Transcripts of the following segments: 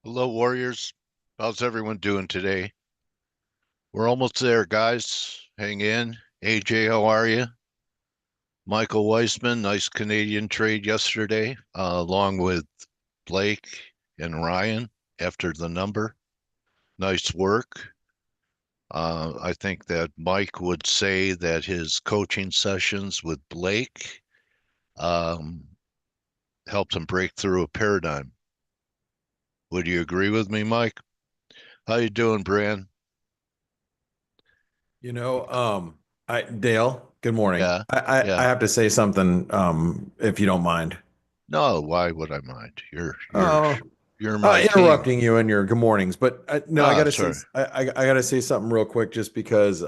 Hello, Warriors. How's everyone doing today? We're almost there, guys. Hang in. AJ, how are you? Michael Weissman, nice Canadian trade yesterday, along with Blake and Ryan after the number. Nice work. I think that Mike would say that his coaching sessions with Blake um, helped him break through a paradigm. Would you agree with me, Mike? How you doing, Bran? You know, Dale, good morning. Yeah, I yeah. have to say something, if you don't mind. No, why would I mind? Oh, You're my king. interrupting you in your good mornings, but no, I Ah, gotta say, sorry. I gotta say something real quick, just because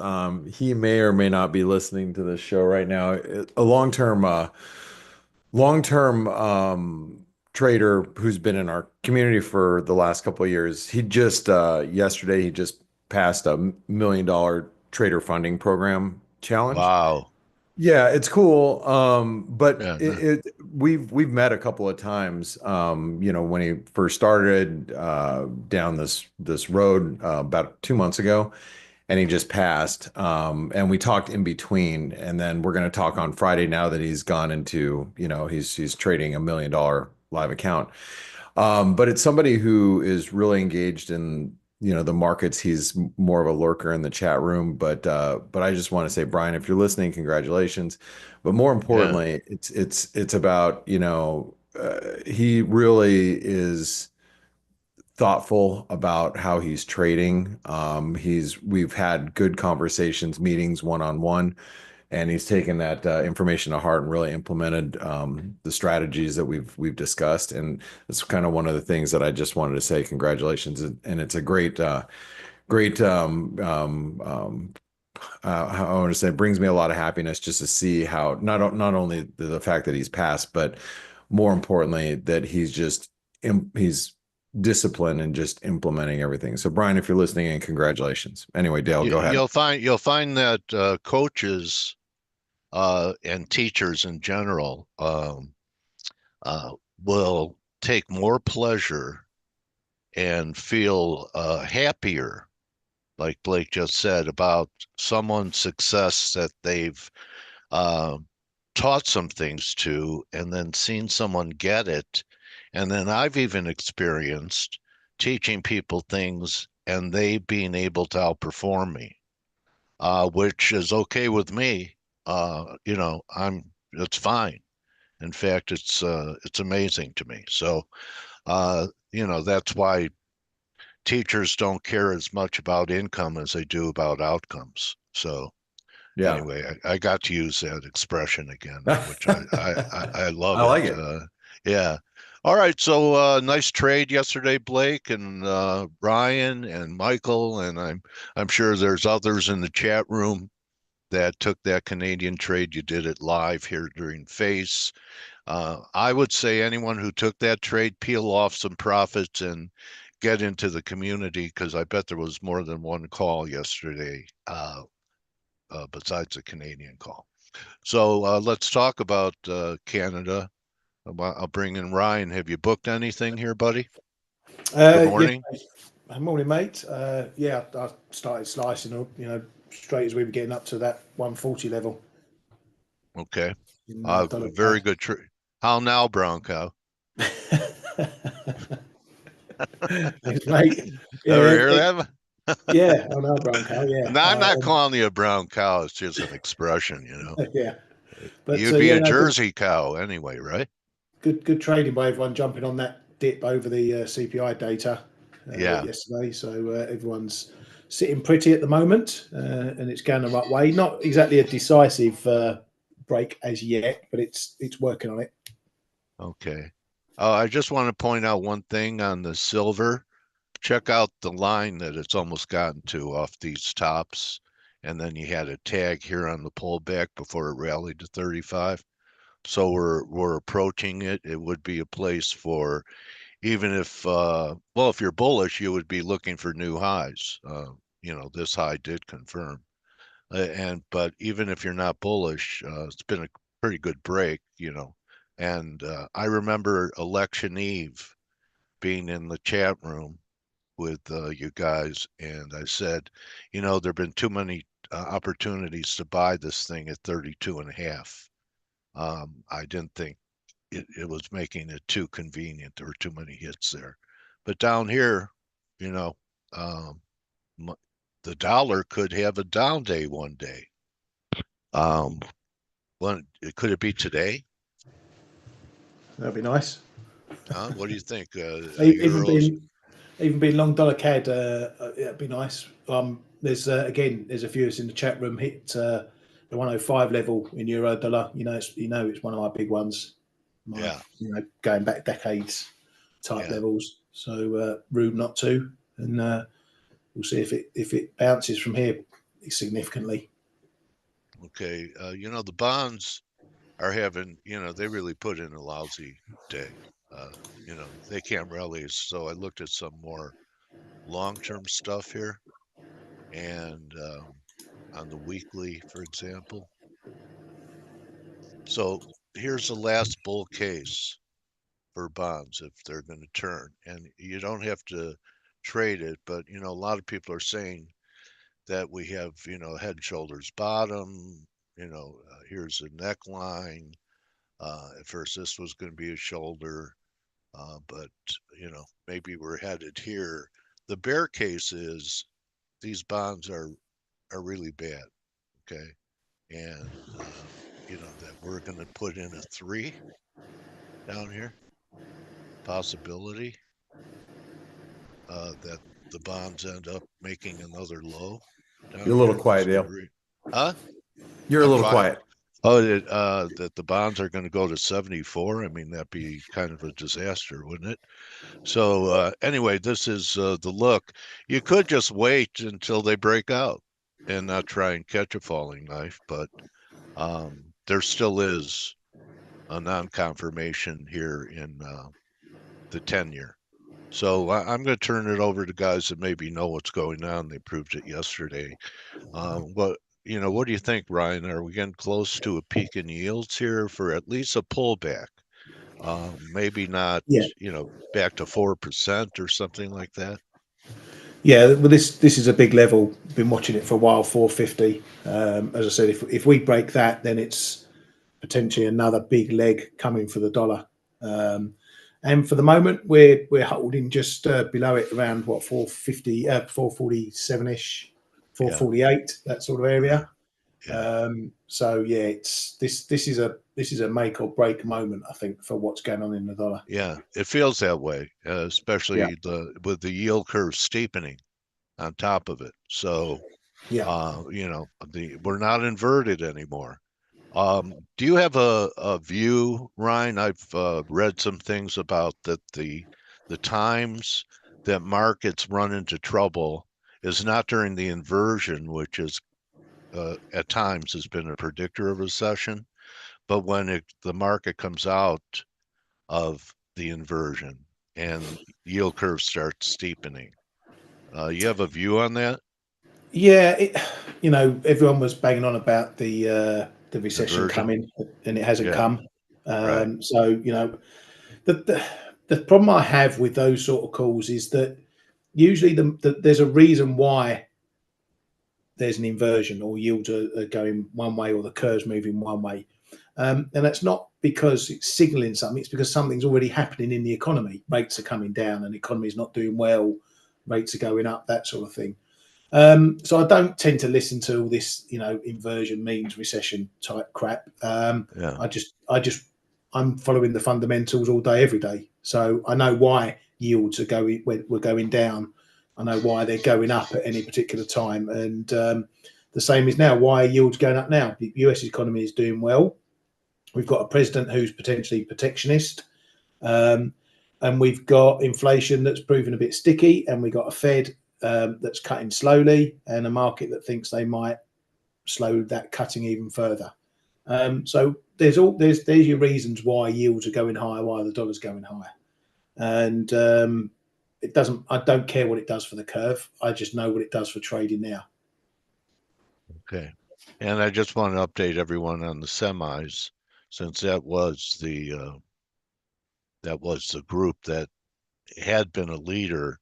he may or may not be listening to this show right now. A long-term trader who's been in our community for the last couple of years. He just yesterday he just passed a $1 million trader funding program challenge. Wow. Yeah, it's cool. But Yeah, no, we've met a couple of times. When he first started down this road about 2 months ago, and he just passed. And we talked in between, and then we're going to talk on Friday now that he's gone into, he's trading $1 million live account. But it's somebody who is really engaged in, the markets. He's more of a lurker in the chat room, but I just want to say, Brian, if you're listening, congratulations. But more yeah. importantly, it's about, he really is thoughtful about how he's trading. We've had good conversations, meetings one-on-one, and he's taken that information to heart and really implemented the strategies that we've discussed. And it's kind of one of the things that I just wanted to say congratulations. And it's a great how I want to say, it brings me a lot of happiness just to see how not only the fact that he's passed, but more importantly that he's disciplined and just implementing everything. So Brian, if you're listening in, congratulations. Anyway, Dale, go ahead. You'll find that coaches and teachers in general uh, will take more pleasure and feel happier, like Blake just said, about someone's success that they've uh, taught some things to, and then seen someone get it. And then I've even experienced teaching people things and they being able to outperform me, which is okay with me. It's fine. In fact, it's amazing to me. So, that's why teachers don't care as much about income as they do about outcomes. So, Yeah. anyway, I got to use that expression again, which I I love it. like it. Yeah. All right. So nice trade yesterday, Blake and Ryan and Michael, and I'm sure there's others in the chat room that took that Canadian trade. You did it live here during F.A.C.E. I would say anyone who took that trade, peel off some profits and get into the community because I bet there was more than one call yesterday. Besides the Canadian call. So let's talk about Canada. I'll bring in Ryan. Have you booked anything here, buddy? Good Yeah, morning. morning, mate. Yeah, I started slicing, straight as we were getting up to that 140 level Okay. in dollar Very good trade. How now, brown cow? CAD. Thanks, mate. Ever Yeah, hear that? yeah, I know brown cow. Yeah, No, I'm not calling you a brown cow. It's just an expression. yeah. But You'd be yeah, a no, good, Jersey cow anyway, right? good trading by everyone jumping on that dip over the CPI data Yeah. yesterday. So everyone's sitting pretty at the moment, and it's going the right way. Not exactly a decisive break as yet, but it's working on it. Okay. I just want to point out one thing on the silver. Check out the line that it's almost gotten to off these tops. And then you had a tag here on the pullback before it rallied to 35. So we're approaching it. It would be a place for even if if you're bullish, you would be looking for new highs. This high did confirm. But even if you're not bullish, it's been a pretty good break. And I remember election eve. being in the chat room with you guys, and I said, you know, there've been too many opportunities to buy this thing at 32.5. I didn't think it was making it too convenient. There were too many hits there. But down here, you know, um, the dollar could have a down day one day. Could it be today? That'd be nice. What do you think? Even Euros? being long dollar CAD, it'd be nice. There's there's a few of us in the chat room hit the 105 level in euro dollar. It's one of my big ones. Yeah. Going back decades type Yeah. levels. So rude not to, and we'll see if it bounces from here significantly. Okay. You know, the bonds are having, you know, they really put in a lousy day. You know, they can't rally. So I looked at some more long-term stuff here, and on the weekly, for example. So here's the last bull case for bonds if they're going to turn, and you don't have to trade it, but you know, a lot of people are saying that we have, you know, head and shoulders bottom. You know, here's a neckline. At first, this was going to be a shoulder, but you know, maybe we're headed here. The bear case is these bonds are really bad. Okay, and you know that we're going to put in a 3 down here. Possibility that the bonds end up making another low down You're a little here in this quiet, Dale. degree. Huh? You're a I'm little quiet. quiet. Oh, that the bonds are going to go to 74. I mean, that'd be kind of a disaster, wouldn't it? So anyway, this is the look. You could just wait until they break out and not try and catch a falling knife, but there still is a non-confirmation here in the 10-year. So I'm going to turn it over to guys that maybe know what's going on. They proved it yesterday. What what do you think, Ryan? Are we getting close to a peak in yields here for at least a pullback? Maybe not, Yeah, back to 4% or something like that. yeah. Well, this is a big level. Been watching it for a while. 450. As I said, if we break that, then it's potentially another big leg coming for the dollar. And for the moment, we're holding just below it, around what, 450, 447 ish, Yeah, 448, that sort of right. area. Yeah, So yeah, it's this is a make or break moment, I think, for what's going on in the dollar. yeah. It feels that way, Yeah, especially with the yield curve steepening on top of it. So, yeah. we're not inverted anymore. Do you have a view, Ryan? I've read some things about that the times that markets run into trouble is not during the inversion, which is at times has been a predictor of recession, but when the market comes out of the inversion and yield curve starts steepening. You have a view on that? Yeah, everyone was banging on about the recession Inversion? coming, and it hasn't Yeah, come. right. So the, the the problem I have with those sort of calls is that usually there's a reason why there's an inversion, or yields are going one way, or the curve's moving one way, and that's not because it's signaling something. It's because something's already happening in the economy. Rates are coming down, and the economy is not doing well. Rates are going up, that sort of thing. So I don't tend to listen to all this, inversion means recession type crap. Yeah, I'm following the fundamentals all day, every day. So I know why yields were going down. I know why they're going up at any particular time, and the same is now why yields going up now. The US economy is doing well. We've got a president who's potentially protectionist. Um, and we've got inflation that's proven a bit sticky, and we've got a Fed that's cutting slowly, and a market that thinks they might slow that cutting even further. So there's your reasons why yields are going higher, why the dollar's going higher, and it doesn't. I don't care what it does for the curve. I just know what it does for trading now. okay. And I just want to update everyone on the semis, since that was the group that had been a leader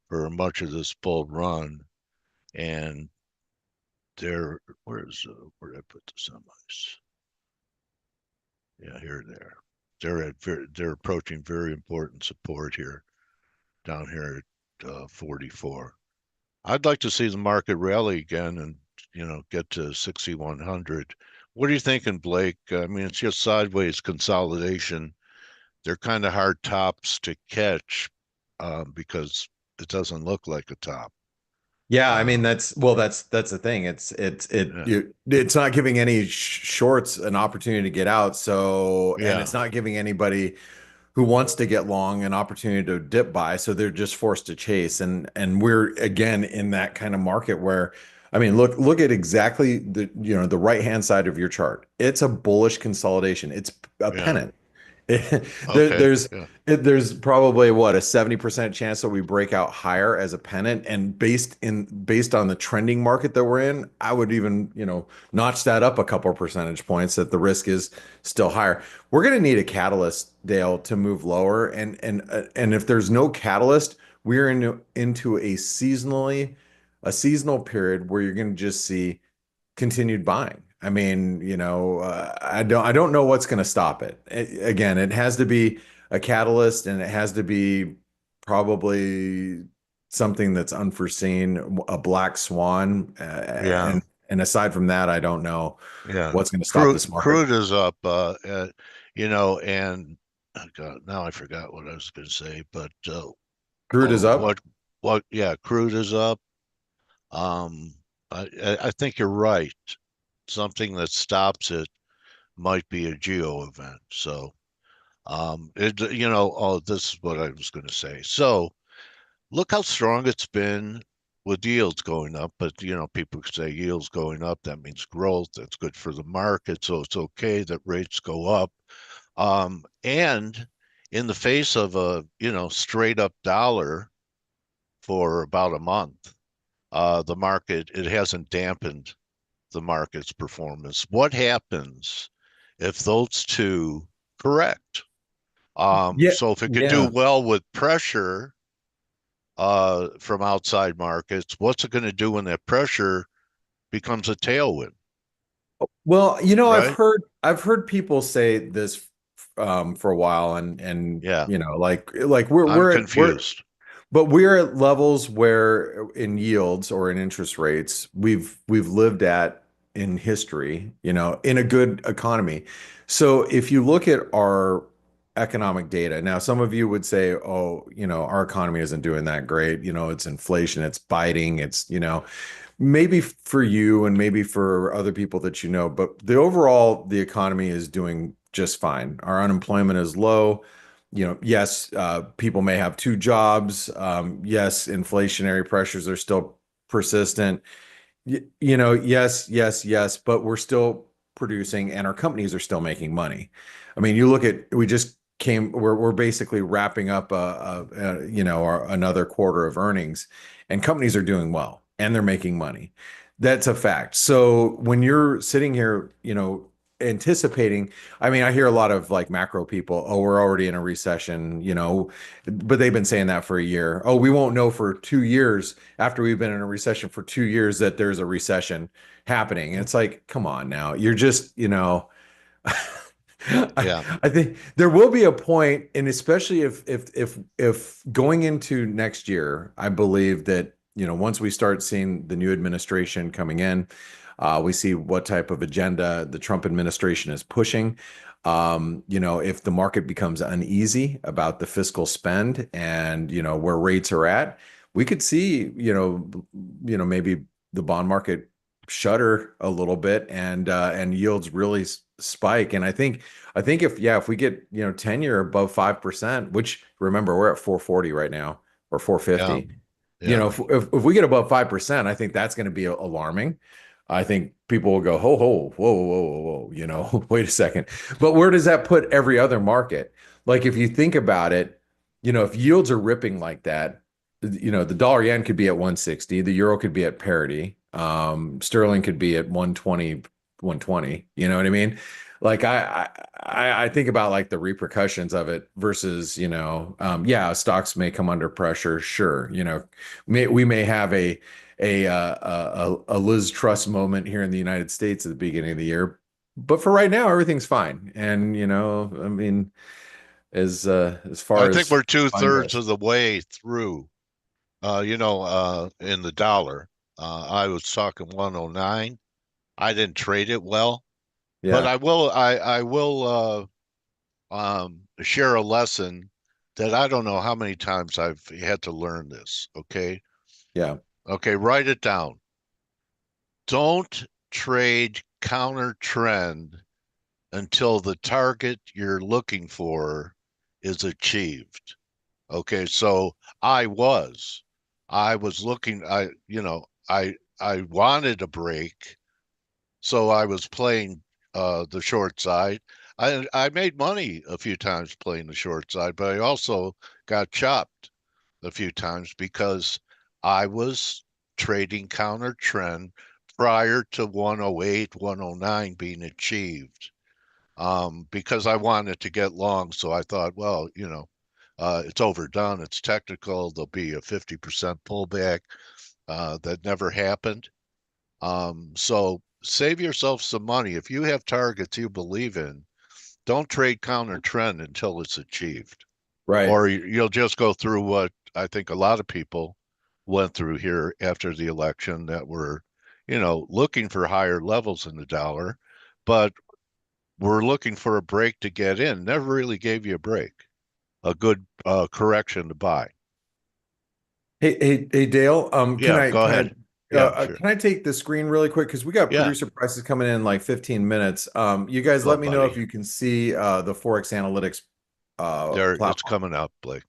for much of this bull run, and where did I put the semis? Yeah, here they are. They're approaching very important support here, down here at 44. I'd like to see the market rally again and get to 6,100. What are you thinking, Blake? I mean, it's just sideways consolidation. They're kind of hard tops to catch because it doesn't look like a top. Yeah, I mean that's the thing. It's not giving any shorts an opportunity to get out. So, and Yeah, it's not giving anybody who wants to get long an opportunity to dip buy. So they're just forced to chase. And we're again in that kind of market where, I mean, look at exactly the right-hand side of your chart. It's a bullish consolidation. It's a yeah, pennant. okay, There's yeah, there's probably what a 70% chance that we break out higher as a pennant, and based on the trending market that we're in, I would even notch that up a couple of percentage points that the risk is still higher. We're going to need a catalyst, Dale, to move lower, and if there's no catalyst, we're into a seasonal period where you're going to just see continued buying. I mean, I don't know what's going to stop it. Again, it has to be a catalyst, and it has to be probably something that's unforeseen, a black swan. yeah, And aside from that, I don't know yeah. what's going to stop Crude, this market. crude is up, and oh God, now I forgot what I was going to say, but Crude is oh, up. yeah, crude is up. Um, I think you're right. Something that stops it might be a geo event. So, oh, this is what I was going to say. So, look how strong it's been with yields going up. But, people say yields going up, that means growth. That's good for the market. So it's okay that rates go up. And in the face of a, straight up dollar for about a month, the market, it hasn't dampened the market's performance. What happens if those two correct? Yeah, So if it could do yeah. well with pressure from outside markets, what's it going to do when that pressure becomes a tailwind, Well, right? I've heard people say this for a while, and Yeah, like I'm we're confused. but we're at levels where in yields or in interest rates we've lived at in history, in a good economy. So if you look at our economic data, now some of you would say, oh, our economy isn't doing that great. It's inflation, it's biting, it's, maybe for you and maybe for other people that but the economy is doing just fine. Our unemployment is low. Yes, people may have two jobs. Yes, inflationary pressures are still persistent. Yes, yes, yes, but we're still producing, and our companies are still making money. I mean, you look at we just came we're basically wrapping up another quarter of earnings, and companies are doing well and they're making money. That's a fact. So when you're sitting here, anticipating, I mean, I hear a lot of like macro people, oh, we're already in a recession, but they've been saying that for a year. Oh, we won't know for 2 years after we've been in a recession for 2 years that there's a recession happening. And it's like, come on now. You're just, Yeah, I think there will be a point, and especially if going into next year, I believe that, once we start seeing the new administration coming in, we see what type of agenda the Trump administration is pushing. If the market becomes uneasy about the fiscal spend and where rates are at, we could see maybe the bond market shudder a little bit, and yields really spike. And I think if we get 10-year above 5%, which remember we're at 440 right now, or yeah, 450. yeah, If we get above 5%, I think that's going to be alarming. I think people will go, ho, ho, whoa, whoa, whoa, whoa, wait a second. But where does that put every other market? Like if you think about it, if yields are ripping like that, the dollar yen could be at 160, the euro could be at parity, sterling could be at 120, 120. You know what I mean? like I think about like the repercussions of it versus, yeah, stocks may come under pressure. Sure. We may have a Liz Truss moment here in the United States at the beginning of the year, but for right now, everything's fine. And, I mean, as I far think as we're two fine thirds goes. of the way through. In the dollar, I was talking 109. I didn't trade it well, but Yeah. I will share a lesson that I don't know how many times I've had to learn this. Okay. Yeah. Okay. Write it down. Don't trade counter trend until the target you're looking for is achieved. Okay. So I was, I was looking, I wanted a break. So I was playing the short side. I made money a few times playing the short side, but I also got chopped a few times because I was trading counter trend prior to 108, 109 being achieved. Because I wanted to get long, so I thought, well, it's overdone. It's technical. There'll be a 50% pullback. That never happened. So save yourself some money. If you have targets you believe in, don't trade counter trend until it's achieved, Right. or you'll just go through what I think a lot of people went through here after the election that were, looking for higher levels in the dollar, but were looking for a break to get in. Never really gave you a break, a good correction to buy. Hey, Dale. Yeah, go ahead. Yeah, sure. Can I take the screen really quick? Because we got Yeah, producer prices coming in like 15 minins. You guys go, let me know if buddy. you can see the ForexAnalytix There, it's platform. coming up, Blake.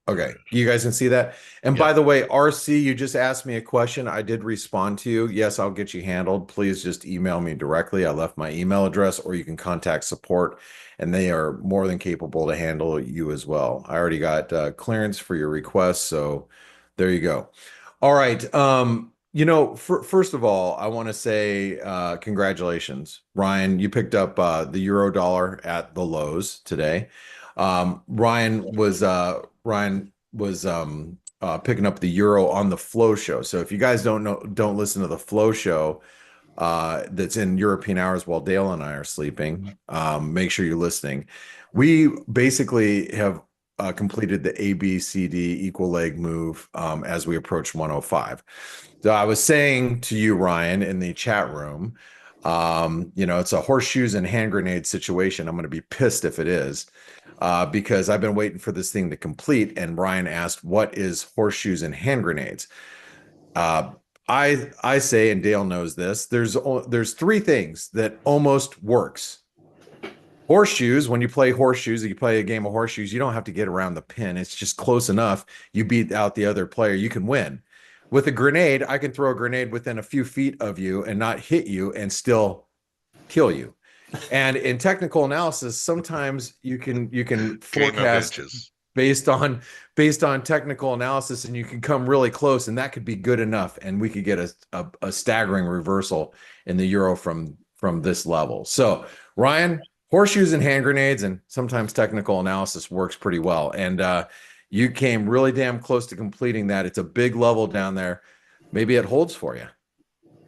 Okay, you guys can see that. And Yep. by the way, RC, you just asked me a question. I did respond to you. Yes, I'll get you handled. Please just email me directly. I left my email address, or you can contact support, and they are more than capable to handle you as well. I already got clearance for your request, so there you go. All right. First of all, I want to say congratulations, Ryan. You picked up the euro dollar at the lows today. Ryan was picking up the euro on the Flow Show. So if you guys don't listen to the Flow Show, that's in European hours while Dale and I are sleeping, make sure you're listening. We basically have completed the ABCD equal leg move as we approach 105. So I was saying to you, Ryan, in the chat room, it's a horseshoes and hand grenade situation. I'm going to be pissed if it is, because I've been waiting for this thing to complete. And Ryan asked, "What is horseshoes and hand grenades?" Uh, I say, and Dale knows this. There's three things that almost works. Horseshoes, when you play horseshoes, you play a game of horseshoes, you don't have to get around the pin. It's just close enough. You beat out the other player, you can win. With a grenade, I can throw a grenade within a few feet of you and not hit you and still kill you. And in technical analysis, sometimes you can Game of forecast inches. based on based on technical analysis, and you can come really close, and that could be good enough, and we could get a staggering reversal in the euro from this level. So, Ryan, horseshoes and hand grenades, and sometimes technical analysis works pretty well. And you came really damn close to completing that. It's a big level down there. Maybe it holds for you.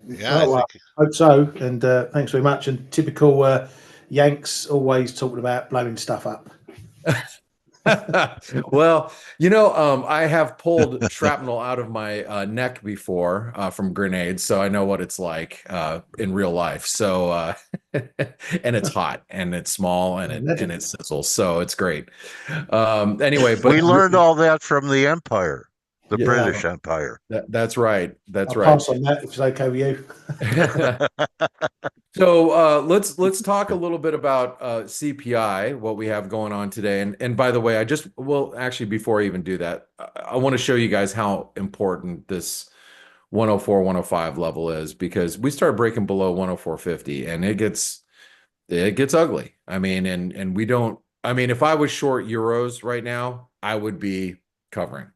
Yeah, I Oh, well, think. I hope so. And thanks very much. And typical Yanks always talking about blowing stuff up. Well, I have pulled shrapnel out of my neck before from grenades, so I know what it's like in real life. So, and it's hot and it's small and it Imagine. sizzles, so it's great. Anyway, We but learned all that from the Empire, the yeah, British Empire. that's right. That's I'll right. pass on that if it's okay with you. So let's talk a little bit about CPI, what we have going on today. And by the way, actually before I even do that, I want to show you guys how important this 104, 105 level is, because we start breaking below 104.50 and it gets ugly. I mean, and we don't. I mean, if I was short euros right now, I would be covering.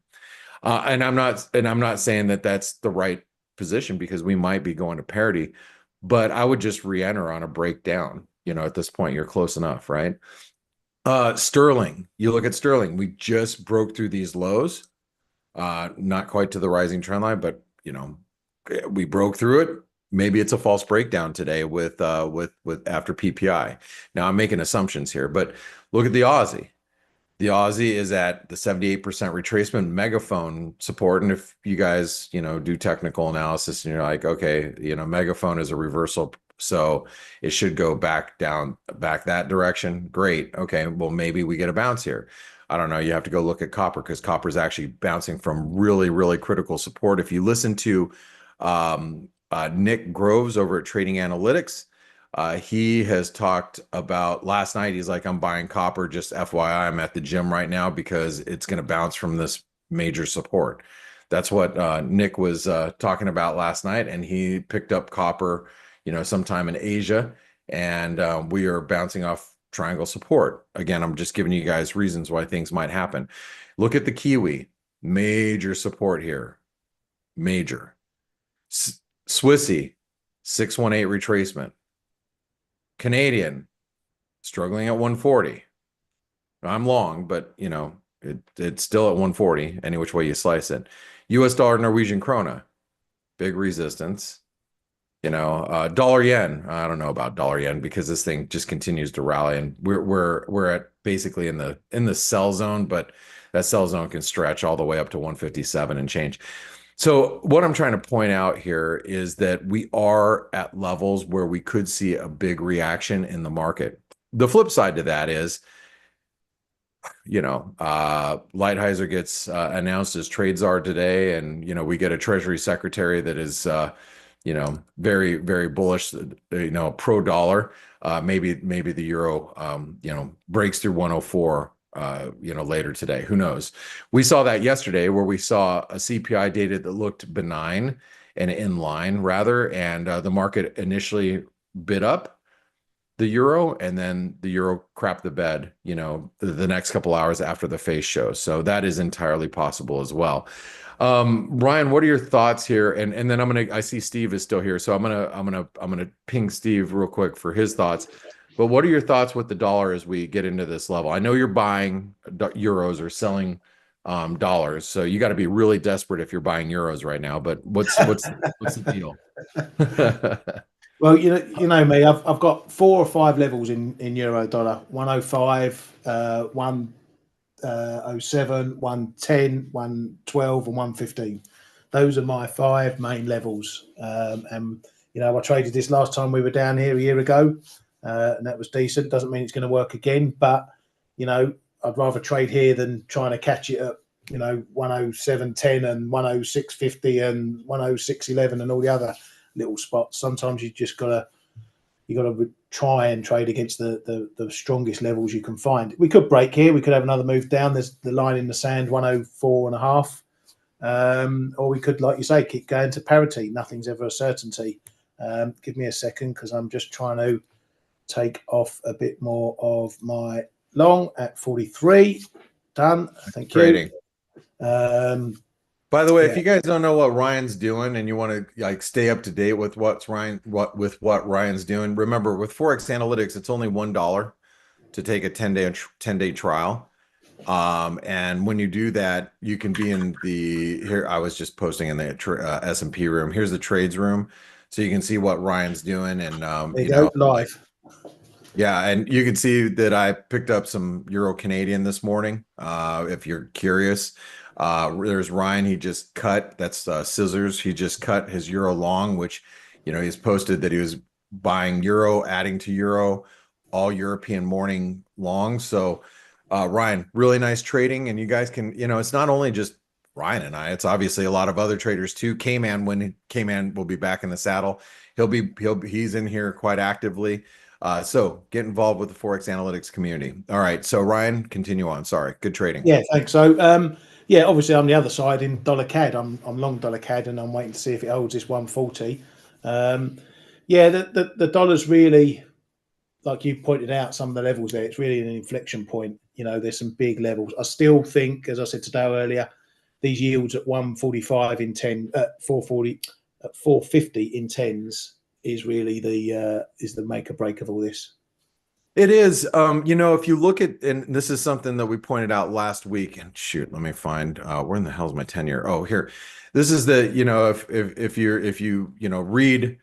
And I'm not saying that that's the right position, because we might be going to parity. but I would just re-enter on a breakdown. You know, at this point, you're close enough, right? Sterling, you look at Sterling, we just broke through these lows, not quite to the rising trend line, but you know, we broke through it. Maybe it's a false breakdown today with after PPI. Now I'm making assumptions here, but look at the Aussie. The Aussie is at the 78% retracement megaphone support. And if you guys, you know, do technical analysis and you're like, okay, you know, megaphone is a reversal, so it should go back down, back that direction. Great. Okay. Well, maybe we get a bounce here. I don't know. You have to go look at copper because copper is actually bouncing from really, really critical support. If you listen to Nick Groves over at Trading Analytics, he has talked about last night. He's like, I'm buying copper. Just FYI, I'm at the gym right now because it's going to bounce from this major support. That's what Nick was talking about last night. And he picked up copper, you know, sometime in Asia. And we are bouncing off triangle support. Again, I'm just giving you guys reasons why things might happen. Look at the Kiwi. Major support here. Major. Swissy, 618 retracement. Canadian, struggling at 140. I'm long, but you know, it's still at 140, any which way you slice it. US dollar, Norwegian krona, big resistance. You know, dollar yen. I don't know about dollar yen because this thing just continues to rally, and we're at basically in the sell zone, but that sell zone can stretch all the way up to 157 and change. So what I'm trying to point out here is that we are at levels where we could see a big reaction in the market. The flip side to that is, you know, Lighthizer gets announced as trade czar today, and you know, we get a Treasury Secretary that is you know, very, very bullish, you know, pro dollar. Maybe the euro you know, breaks through 104 you know, later today. Who knows? We saw that yesterday where we saw a CPI data that looked benign and in line rather, and the market initially bid up the euro, and then the euro crapped the bed, you know, the next couple hours after the F.A.C.E show. So that is entirely possible as well. Ryan, what are your thoughts here? And then I see Steve is still here, so I'm gonna ping Steve real quick for his thoughts. But what are your thoughts with the dollar as we get into this level? I know you're buying euros or selling dollars, so you got to be really desperate if you're buying euros right now. But what's the deal? Well, you know me. I've got 4 or 5 levels in euro dollar: 105, 107, 110, 112, and 115. Those are my 5 main levels. And you know, I traded this last time we were down here a year ago, and that was decent. Doesn't mean it's going to work again, but you know, I'd rather trade here than trying to catch it at, you know, 107.10 and 106.50 and 106.11 and all the other little spots. Sometimes you gotta try and trade against the strongest levels you can find. We could break here. We could have another move down. There's the line in the sand, 104.5. Or we could, like you say, keep going to parity. Nothing's ever a certainty. Give me a second because I'm just trying to take off a bit more of my long at 43. Done. Thank you. By the way, if you guys don't know what Ryan's doing and you want to like stay up to date with what Ryan's doing, remember with ForexAnalytix, it's only $1 to take a 10-day trial. And when you do that, you can be in here. I was just posting in the S&P room. Here's the trades room, so you can see what Ryan's doing. And you know, live. Yeah, and you can see that I picked up some Euro Canadian this morning. If you're curious. There's Ryan. He just cut. That's scissors. He just cut his euro long, which, you know, he's posted that he was buying euro, adding to euro, all European morning long. So, Ryan, really nice trading. And you guys can, you know, it's not only just Ryan and I. It's obviously a lot of other traders too. K-Man, when K-Man will be back in the saddle, he's in here quite actively. So get involved with the ForexAnalytix community. All right. So Ryan, continue on. Sorry. Good trading. Yeah, thanks. So, yeah, obviously I'm the other side in dollar CAD. I'm long dollar CAD, and I'm waiting to see if it holds this 140. Yeah, the dollar's really, like you pointed out, some of the levels there. It's really an inflection point. You know, there's some big levels. I still think, as I said to Dale earlier, these yields at 145 in 10, at 440, at 450 in 10s is really the make or break of all this. It is. If you look at, and this is something that we pointed out last week, and shoot, let me find where in the hell is my 10-year? Oh, here. This is the, if you read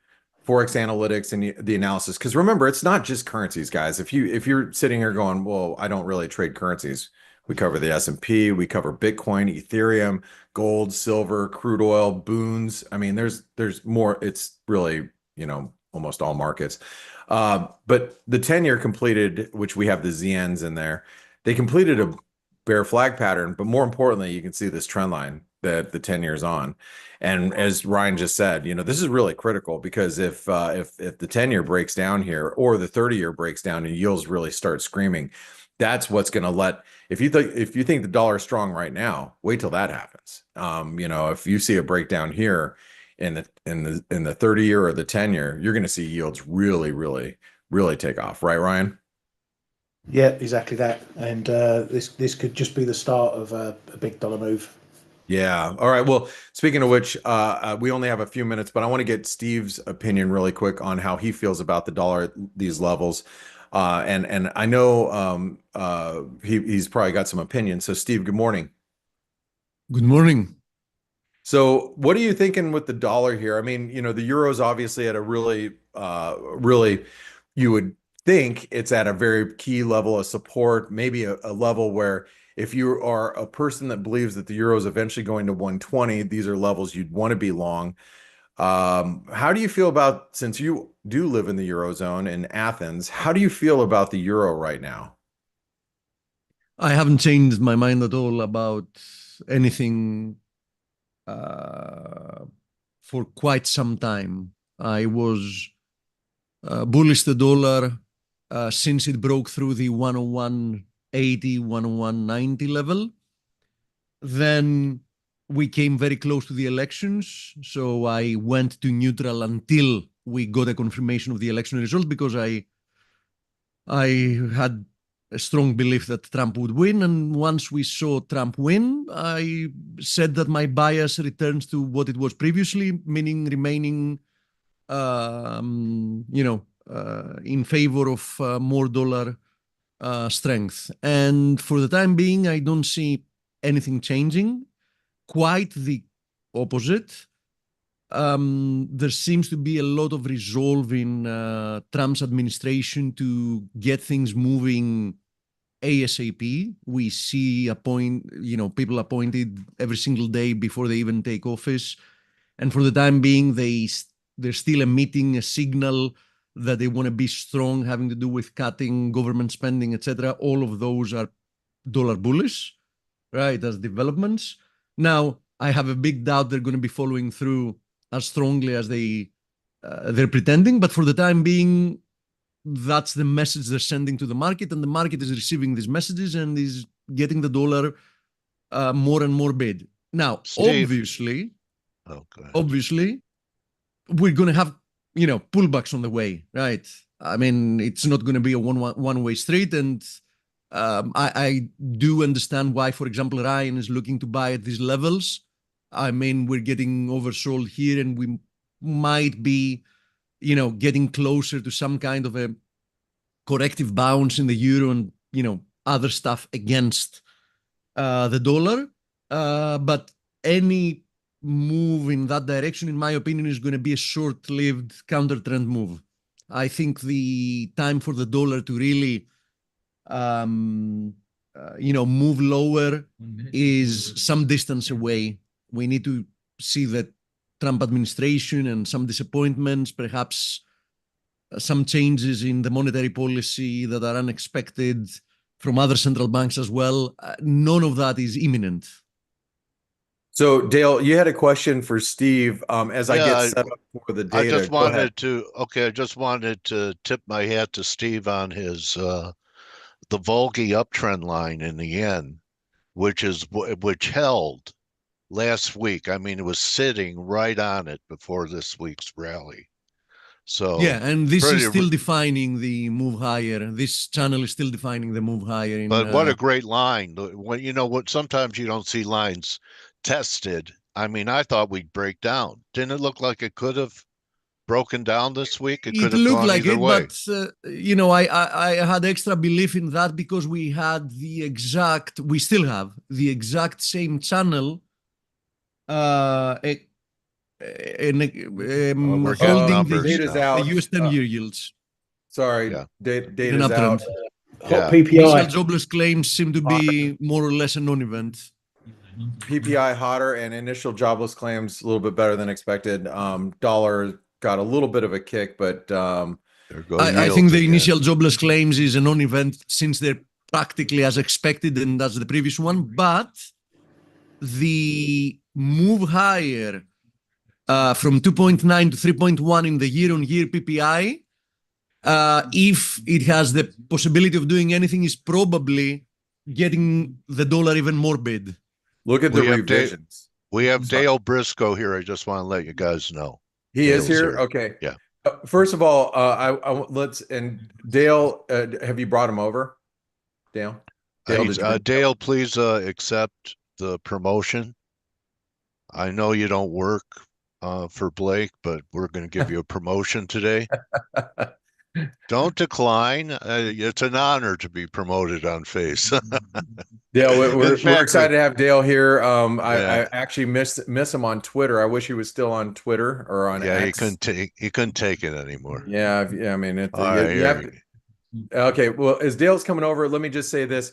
ForexAnalytix and the analysis, because remember, it's not just currencies, guys. If you're sitting here going, well, I don't really trade currencies. We cover the S&P, we cover Bitcoin, Ethereum, gold, silver, crude oil, boons. I mean, there's more. It's really, almost all markets. But the 10-year completed, which we have the ZNs in there, they completed a bear flag pattern, but more importantly, you can see this trend line that the 10 years on. And as Ryan just said, this is really critical because if the 10-year breaks down here or the 30-year breaks down and yields really start screaming, that's what's going to if you think the dollar is strong right now, wait till that happens. If you see a breakdown here in the 30-year or the 10-year, you're going to see yields really, really, really take off, right, Ryan? Yeah, exactly that. And this could just be the start of a big dollar move. Yeah. All right. Well, speaking of which, we only have a few minutes, but I want to get Steve's opinion really quick on how he feels about the dollar at these levels. And I know he's probably got some opinions. So, Steve, good morning. Good morning. So, what are you thinking with the dollar here? I mean, the euro's obviously at a really, you would think it's at a very key level of support, maybe a level where if you are a person that believes that the euro is eventually going to 120, these are levels you'd want to be long. How do you feel about, since you do live in the Eurozone in Athens, how do you feel about the euro right now? I haven't changed my mind at all about anything for quite some time. I was bullish the dollar since it broke through the 101.80, 101.90 level. Then we came very close to the elections, so I went to neutral until we got a confirmation of the election result because I had a strong belief that Trump would win. And once we saw Trump win, I said that my bias returns to what it was previously, meaning remaining, in favor of more dollar strength. And for the time being, I don't see anything changing. Quite the opposite. There seems to be a lot of resolve in Trump's administration to get things moving ASAP. We see people appointed every single day before they even take office. And for the time being, they're still emitting a signal that they want to be strong, having to do with cutting government spending, etc. All of those are dollar bullish, right, as developments. Now, I have a big doubt they're going to be following through as strongly as they're pretending. But for the time being, that's the message they're sending to the market, and the market is receiving these messages and is getting the dollar more and more bid. Now, Steve. obviously, we're going to have pullbacks on the way, right? I mean, it's not going to be a one-way street, and I do understand why, for example, Ryan is looking to buy at these levels. I mean, we're getting oversold here, and we might be, getting closer to some kind of a corrective bounce in the euro and, other stuff against the dollar. But any move in that direction, in my opinion, is going to be a short-lived counter-trend move. I think the time for the dollar to really move lower is some distance away. We need to see the Trump administration and some disappointments, perhaps some changes in the monetary policy that are unexpected from other central banks as well. None of that is imminent. So, Dale, you had a question for Steve as I get set up for the data. I just wanted to tip my hat to Steve on his the Volgi uptrend line in the yen, which held last week. I mean, it was sitting right on it before this week's rally. So yeah, and this is still defining the move higher. This channel is still defining the move higher. But what a great line! When sometimes you don't see lines tested. I mean, I thought we'd break down. Didn't it look like it could have? broken down this week? It It could have looked gone like either it, way. but I had extra belief in that because we had we still have the exact same channel, We're getting holding numbers Data's now. the out. US 10-year yields Sorry, Yeah. in an data's out. uptrend. Hot Yeah. Initial PPI. jobless claims seem to be more or less a non-event. PPI hotter and initial jobless claims a little bit better than expected. Dollar got a little bit of a kick, but There go I yields think the again. initial jobless claims is a non-event since they're practically as expected, and that's the previous one. But the move higher from 2.9 to 3.1 in the year-on-year PPI, if it has the possibility of doing anything, is probably getting the dollar even more bid. look at the We have revisions. We have Dale Briscoe here. I just want to let you guys know. He is Dale's here. Okay. Yeah. First of all, let's and Dale, have you brought him over? Dale, did you? Dale, please accept the promotion. I know you don't work for Blake, but we're going to give you a promotion today. Don't decline. It's an honor to be promoted on F.A.C.E. Dale, we're fact, excited to have Dale here. Yeah. I actually miss him on Twitter. I wish he was still on Twitter or on Yeah, X. he couldn't take it anymore. Yeah, I mean, All right, you have to. Okay, well, as Dale's coming over, let me just say this.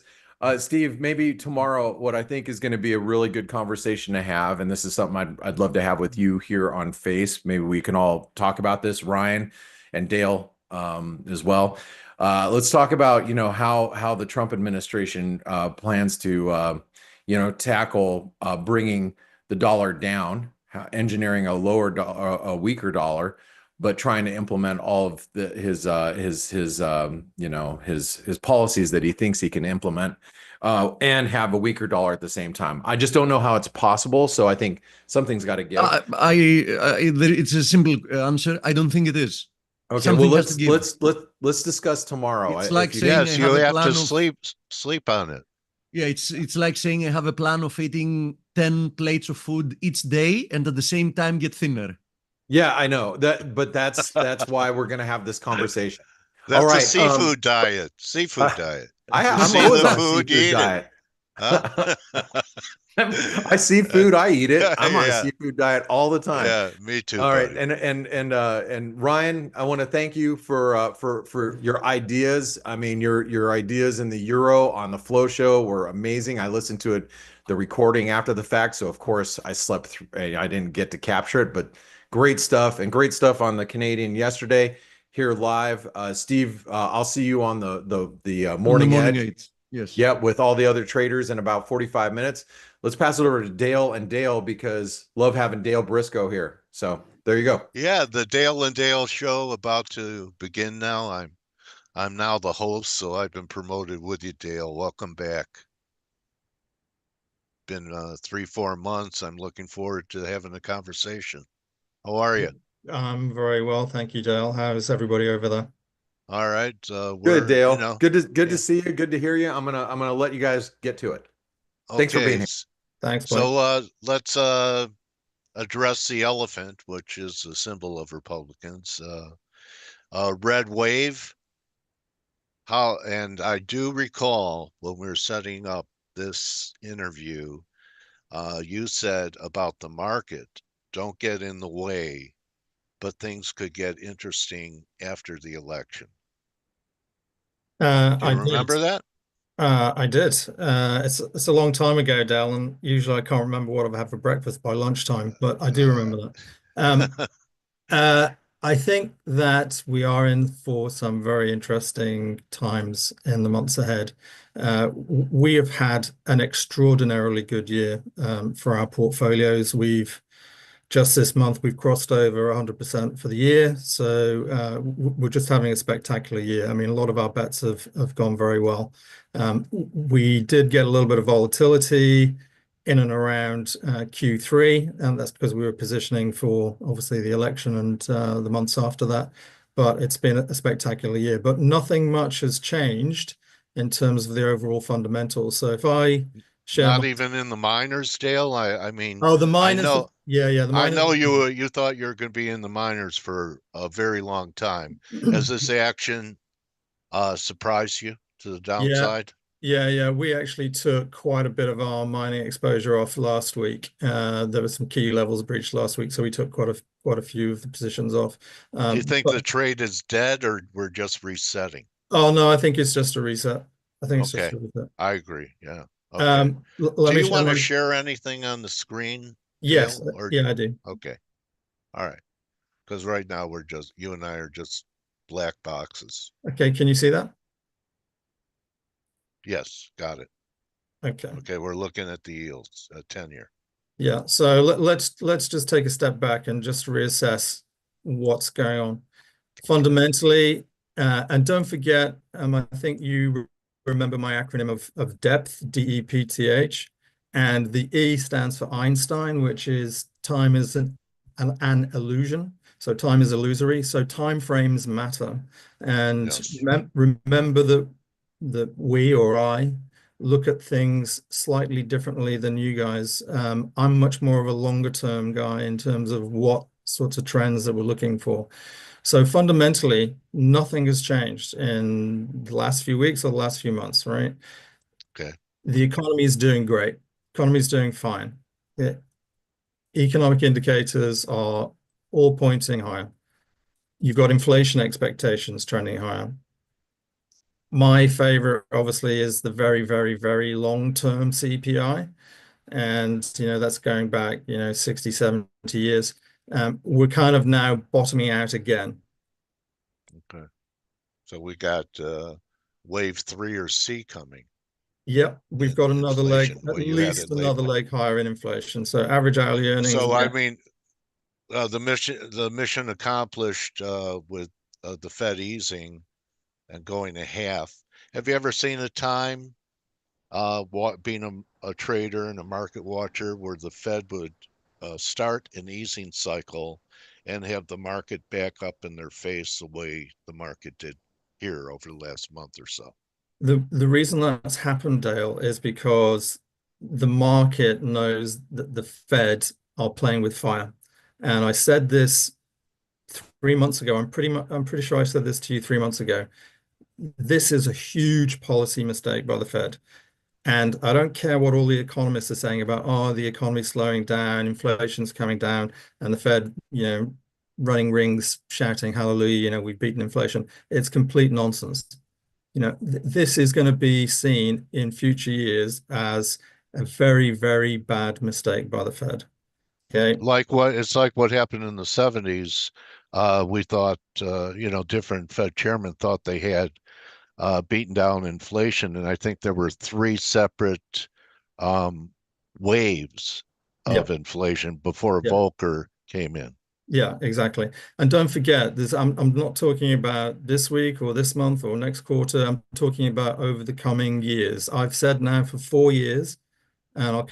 Steve, maybe tomorrow, what I think is going to be a really good conversation to have, and this is something I'd love to have with you here on F.A.C.E. Maybe we can all talk about this, Ryan and Dale, as well. Let's talk about, how the Trump administration plans to, tackle bringing the dollar down, engineering a weaker dollar, but trying to implement all of his policies that he thinks he can implement, and have a weaker dollar at the same time. I just don't know how it's possible. So I think something's got to give. It's a simple answer. I don't think it is. Okay, Something well, has to give. let's discuss tomorrow. It's like saying Yes, I you have a have plan to of sleep on it. Yeah, it's like saying I have a plan of eating 10 plates of food each day and at the same time get thinner. Yeah, I know that, but that's why we're gonna have this conversation. That's All right, a seafood diet. Seafood diet. I'm see always the on food, you seafood eat diet. it. Huh? I see food, I eat it. I'm on a Yeah. seafood diet all the time. Yeah, me too. All right, buddy. and Ryan, I want to thank you for your ideas. I mean, your ideas in the Euro on the Flow Show were amazing. I listened to the recording after the fact, so of course I slept through. I didn't get to capture it, but great stuff and great stuff on the Canadian yesterday here live. Steve, I'll see you on the morning edge. Yes. Yeah, with all the other traders in about 45 minutes. Let's pass it over to Dale because love having Dale Briscoe here. So there you go. Yeah, the Dale and Dale show about to begin now. I'm now the host, so I've been promoted with you, Dale. Welcome back. Been 3-4 months. I'm looking forward to having a conversation. How are you? I'm very well, thank you, Dale. How's everybody over there? All right. Good, Dale. Good to see you. Good to hear you. I'm gonna let you guys get to it. Thanks for being here. Thanks, Blake. So let's address the elephant, which is a symbol of Republicans. Red wave. And I do recall when we were setting up this interview, you said about the market, don't get in the way, but things could get interesting after the election. Do you remember that? I did. It's a long time ago, Dale, and usually I can't remember what I've had for breakfast by lunchtime, but I do remember that. I think that we are in for some very interesting times in the months ahead. We have had an extraordinarily good year for our portfolios. Just this month, we've crossed over 100% for the year. So we're just having a spectacular year. I mean, a lot of our bets have gone very well. We did get a little bit of volatility in and around Q3, and that's because we were positioning for obviously the election and the months after that. But it's been a spectacular year. But nothing much has changed in terms of the overall fundamentals. So if I share Not my. even in the minors, Dale. I mean, Oh, the I miners. know Yeah, the I miners. know you thought you were going to be in the minors for a very long time. Has this action surprised you to the Yeah, downside? yeah. We actually took quite a bit of our mining exposure off last week. There were some key levels breached last week, so we took quite a few of the positions off. Do you think But the trade is dead or we're just resetting? oh no, I think it's just a reset. I think it's just Okay, a reset. I agree. Yeah. Okay. Let Do me you share want to my. share anything on the screen, Yes, Dale? Or yeah, I do. okay. All right. Because right now you and I are just black boxes. Okay, can you see that? Yes, got it. Okay. Okay, we're looking at the yields, 10-year. Yeah, so let's just take a step back and just reassess what's going on fundamentally. And don't forget, I think you remember my acronym of depth, DEPTH, and the E stands for Einstein, which is time is an illusion. So time is illusory. So time frames matter. And Yes. remember that we or I look at things slightly differently than you guys. I'm much more of a longer term guy in terms of what sorts of trends that we're looking for. So fundamentally, nothing has changed in the last few weeks or the last few months, right? Okay. The economy is doing great. Economy is doing fine. The economic indicators are all pointing higher. You've got inflation expectations trending higher. My favorite, obviously, is the very long-term CPI. And, that's going back, 60, 70 years. We're kind of now bottoming out again. Okay. So we got wave 3 or C coming Yep, we've in got another leg, inflation. at Well, you had least it another labeled. leg higher in inflation. So average hourly earnings. So I Yeah. mean, the mission accomplished with the Fed easing and going to half. Have you ever seen a time, being a trader and a market watcher, where the Fed would start an easing cycle and have the market back up in their face the way the market did here over the last month or so? The reason that's happened, Dale, is because the market knows that the Fed are playing with fire. And I said this 3 months ago. I'm pretty sure I said this to you 3 months ago. This is a huge policy mistake by the Fed. And I don't care what all the economists are saying about, oh, the economy's slowing down, inflation's coming down, and the Fed, running rings, shouting, hallelujah, we've beaten inflation. It's complete nonsense. This is going to be seen in future years as a very bad mistake by the Fed. Okay. It's like what happened in the 70s. We thought, different Fed chairmen thought they had beaten down inflation, and I think there were 3 separate um, waves Yeah. of inflation before Yeah. Volcker came in. Yeah, exactly. And don't forget, I'm not talking about this week or this month or next quarter. I'm talking about over the coming years. I've said now for 4 years, and I'll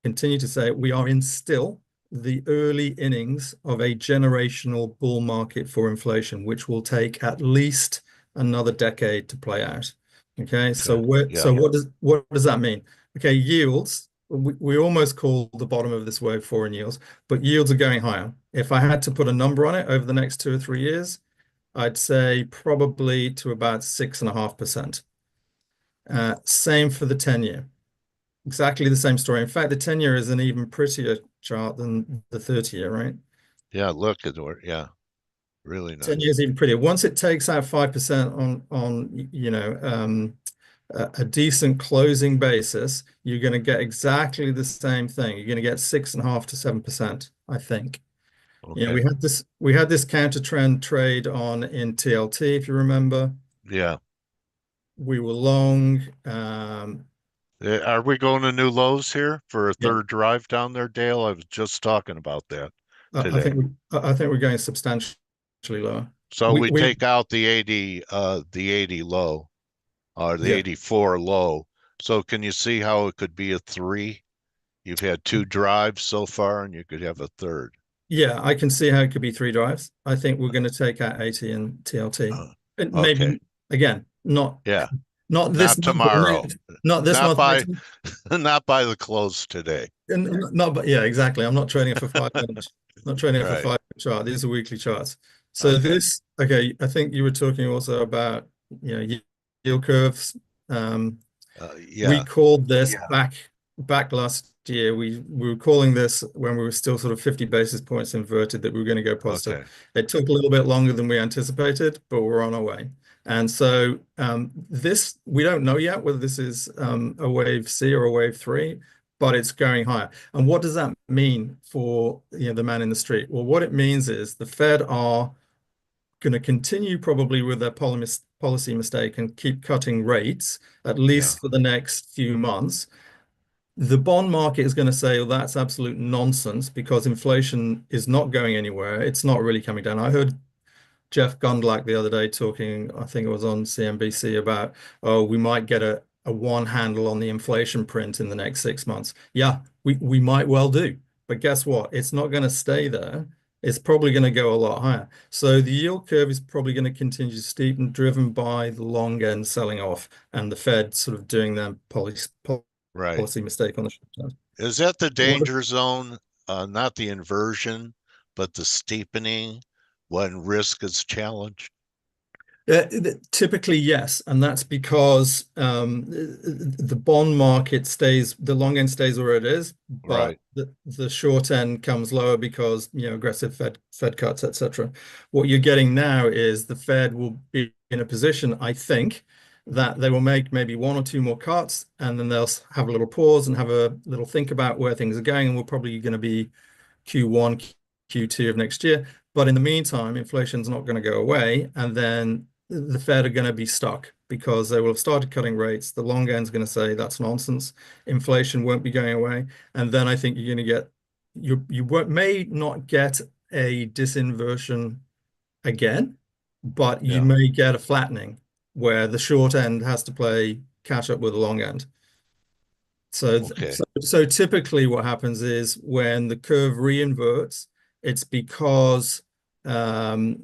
continue to say we are in still the early innings of a generational bull market for inflation, which will take at least another decade to play out. Okay, so Okay. Yeah. what does that mean? Okay, yields. We almost call the bottom of this wave foreign yields, but yields are going higher. If I had to put a number on it over the next 2 or 3 years, I'd say probably to about 6.5%. Same for the 10-year. Exactly the same story. In fact, the 10-year is an even prettier chart than the 30-year, right? Yeah. Look at it. Yeah. Really 10 nice. years even prettier. Once it takes out 5% on a decent closing basis, you're going to get exactly the same thing. You're going to get 6.5 to 7%, I think. Okay. We had this counter trend trade on in TLT, if you remember. Yeah. We were long. Are we going to new lows here for a Yeah, third drive down there, Dale? I was just talking about that I today. think we're going substantially lower. So we We take out the 80 low, or the Yeah. 84 low. So can you see how it could be a 3? You've had 2 drives so far, and you could have a third. Yeah, I can see how it could be 3 drives. I think we're going to take out 80 and TLT. And Okay. maybe, again, not Yeah. Not this Not month, but tomorrow. not this Not month. by not by the close today. Not, but yeah, exactly. I'm not trading it for 5 minutes. Not trading it for Right. 5 minute chart. These are weekly charts. So Okay. this, okay, I think you were talking also about, yield curves. Yeah. We called this back last year. We were calling this when we were still sort of 50 basis points inverted that we were going to go positive. Okay. It took a little bit longer than we anticipated, but we're on our way. And so this, we don't know yet whether this is a wave C or a wave 3, but it's going higher. And what does that mean for the man in the street? Well, what it means is the Fed are going to continue probably with their policy mistake and keep cutting rates, at least for the next few months. The bond market is going to say, well, that's absolute nonsense because inflation is not going anywhere. It's not really coming down. I heard Jeff Gundlach the other day talking, I think it was on CNBC, about, oh, we might get a one handle on the inflation print in the next 6 months. Yeah, we might well do. But guess what? It's not going to stay there. It's probably going to go a lot higher. So the yield curve is probably going to continue to steepen, driven by the long end selling off and the Fed sort of doing their policy mistake on the short term. Is that the danger zone? Not the inversion, but the steepening when risk is challenged? Typically, yes. And that's because the bond market the long end stays where it is, but the short end comes lower because, aggressive Fed cuts, etc. What you're getting now is the Fed will be in a position, I think, that they will make maybe 1 or 2 more cuts, and then they'll have a little pause and have a little think about where things are going. And we're probably going to be Q1, Q2 of next year. But in the meantime, inflation's not going to go away. And then the Fed are going to be stuck because they will have started cutting rates. The long end's going to say that's nonsense. Inflation won't be going away. And then I think you're going to get, you may not get a disinversion again, but you may get a flattening where the short end has to play catch up with the long end. So typically what happens is when the curve reinverts, it's because the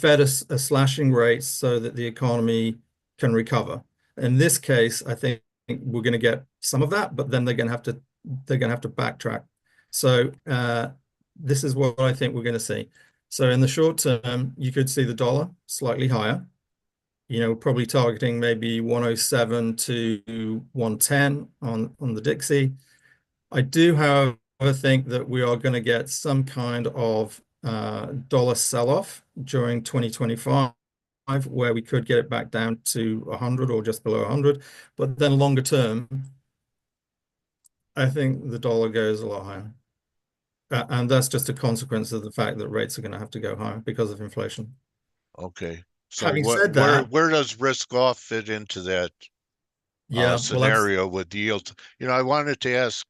Fed are slashing rates so that the economy can recover. In this case, I think we're going to get some of that, but then they're going to have to backtrack. So this is what I think we're going to see. So in the short term, you could see the dollar slightly higher. Probably targeting maybe 107 to 110 on the Dixie. I do, however, think that we are going to get some kind of dollar sell-off during 2025, where we could get it back down to 100 or just below 100. But then longer term, I think the dollar goes a lot higher. And that's just a consequence of the fact that rates are going to have to go higher because of inflation. Okay. So having said that, where does risk off fit into that scenario with yields? I wanted to ask,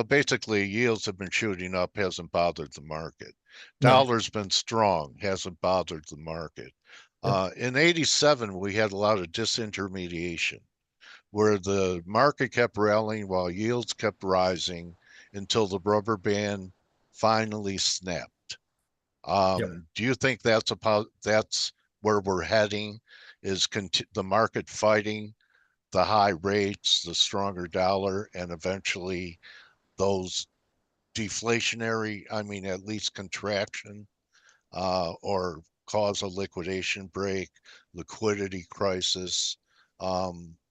basically yields have been shooting up, hasn't bothered the market. Dollar's been strong, hasn't bothered the market. In 87, we had a lot of disintermediation where the market kept rallying while yields kept rising until the rubber band finally snapped. Do you think that's where we're heading? Is the market fighting the high rates, the stronger dollar, and eventually those deflationary, at least contraction, or cause a liquidation break, liquidity crisis?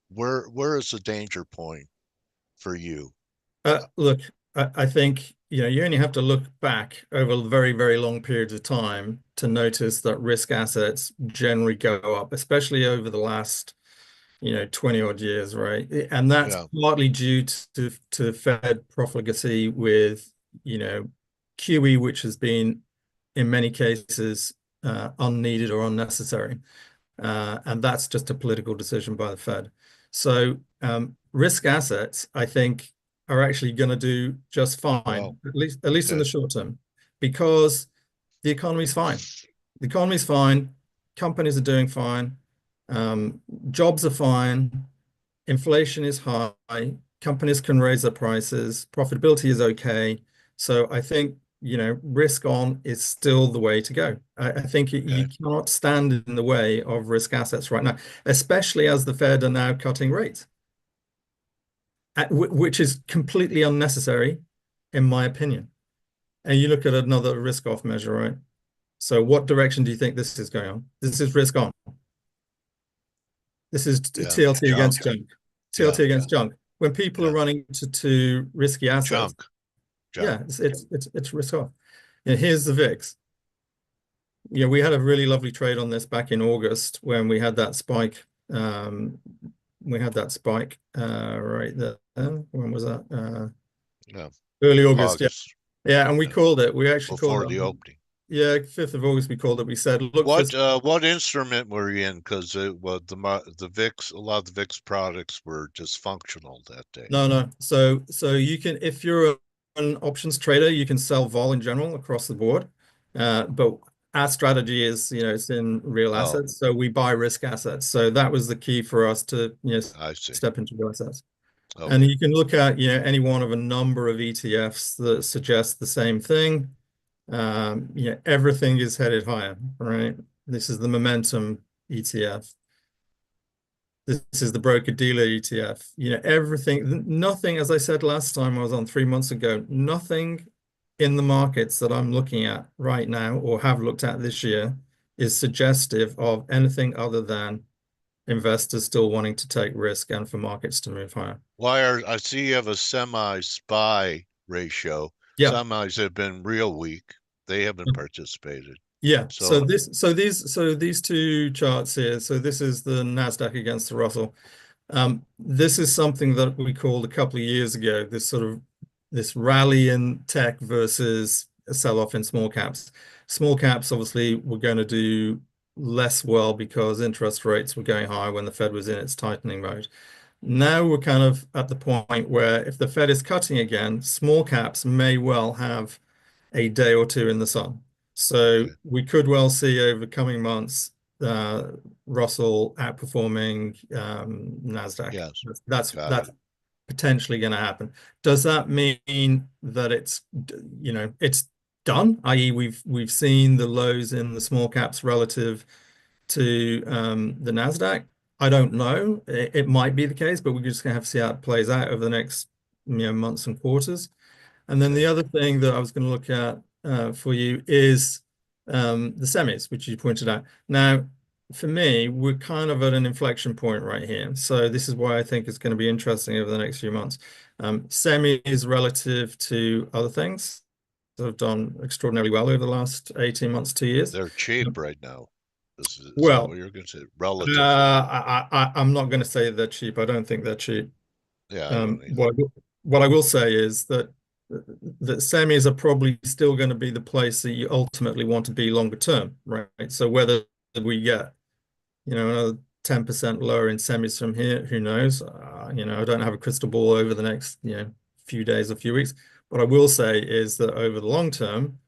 Where is the danger point for you? Look, I think you only have to look back over very, very long periods of time to notice that risk assets generally go up, especially over the last 20 odd years, right? And that's partly due to Fed profligacy with QE, which has been in many cases unneeded or unnecessary. And that's just a political decision by the Fed. So risk assets, I think, are actually going to do just fine, at least in the short term, because the economy's fine. The economy's fine. Companies are doing fine. Jobs are fine. Inflation is high. Companies can raise their prices. Profitability is okay. So I think risk on is still the way to go. I think you cannot stand in the way of risk assets right now, especially as the Fed are now cutting rates, which is completely unnecessary, in my opinion. And you look at another risk off measure, right? So what direction do you think this is going on? This is risk on. This is TLT against junk. TLT against junk. When people are running to risky assets, yeah, it's risk off. Here's the VIX. We had a really lovely trade on this back in August when we had that spike. We had that spike right there. When was that? Early August. Yeah, and we called it. We actually before called it the opening. Yeah, 5th of August we called it. We said, look, what instrument were you in? Because it was the VIX, a lot of the VIX products were dysfunctional that day. No. So you can, if you're an options trader, you can sell vol in general across the board. But our strategy is, it's in real assets. So we buy risk assets. So that was the key for us to, step into real assets. Okay. And you can look at, any one of a number of ETFs that suggest the same thing. Everything is headed higher, right? This is the momentum ETF. This is the broker-dealer ETF. Everything, nothing, as I said last time I was on 3 months ago, nothing in the markets that I'm looking at right now or have looked at this year is suggestive of anything other than investors still wanting to take risk and for markets to move higher. I see you have a semi-SPY ratio. Yeah. Semis have been real weak. They haven't participated. Yeah. So these two charts here. So this is the Nasdaq against the Russell. This is something that we called a couple of years ago, this rally in tech versus a sell-off in small caps. Small caps obviously were going to do less well because interest rates were going high when the Fed was in its tightening mode. Now we're kind of at the point where if the Fed is cutting again, small caps may well have a day or two in the sun. So we could well see over coming months Russell outperforming Nasdaq. Yes. That's potentially going to happen. Does that mean that it's done? I.e., we've seen the lows in the small caps relative to the Nasdaq? I don't know. It might be the case, but we're just going to have to see how it plays out over the next months and quarters. And then the other thing that I was going to look at for you is the semis, which you pointed out. Now, for me, we're kind of at an inflection point right here. So this is why I think it's going to be interesting over the next few months. Semis relative to other things that have done extraordinarily well over the last 18 months, 2 years. They're cheap right now. Is well, what you're going to say, relatively. I'm not going to say they're cheap. I don't think they're cheap. Yeah. What I will say is that semis are probably still going to be the place that you ultimately want to be longer term, right? So whether we get, another 10% lower in semis from here, who knows? I don't have a crystal ball over the next, few days or few weeks. What I will say is that over the long term,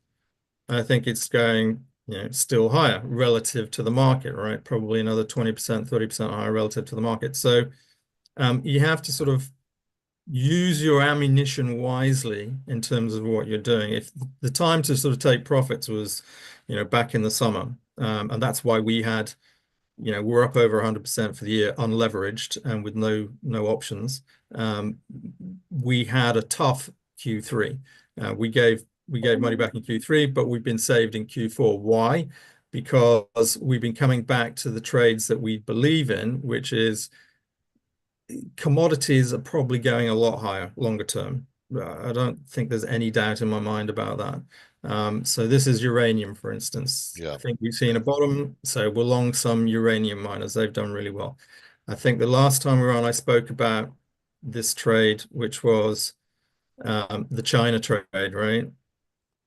I think it's going, still higher relative to the market, right? Probably another 20%, 30% higher relative to the market. So you have to sort of use your ammunition wisely in terms of what you're doing. If the time to sort of take profits was, back in the summer, and that's why we had, we're up over 100% for the year, unleveraged and with no options. We had a tough Q3. We gave money back in Q3, but we've been saved in Q4. Why? Because we've been coming back to the trades that we believe in, which is commodities are probably going a lot higher longer term. I don't think there's any doubt in my mind about that. So this is uranium, for instance. I think we've seen a bottom, so we're long some uranium miners. They've done really well. I think the last time we were on, I spoke about this trade, which was the China trade, right?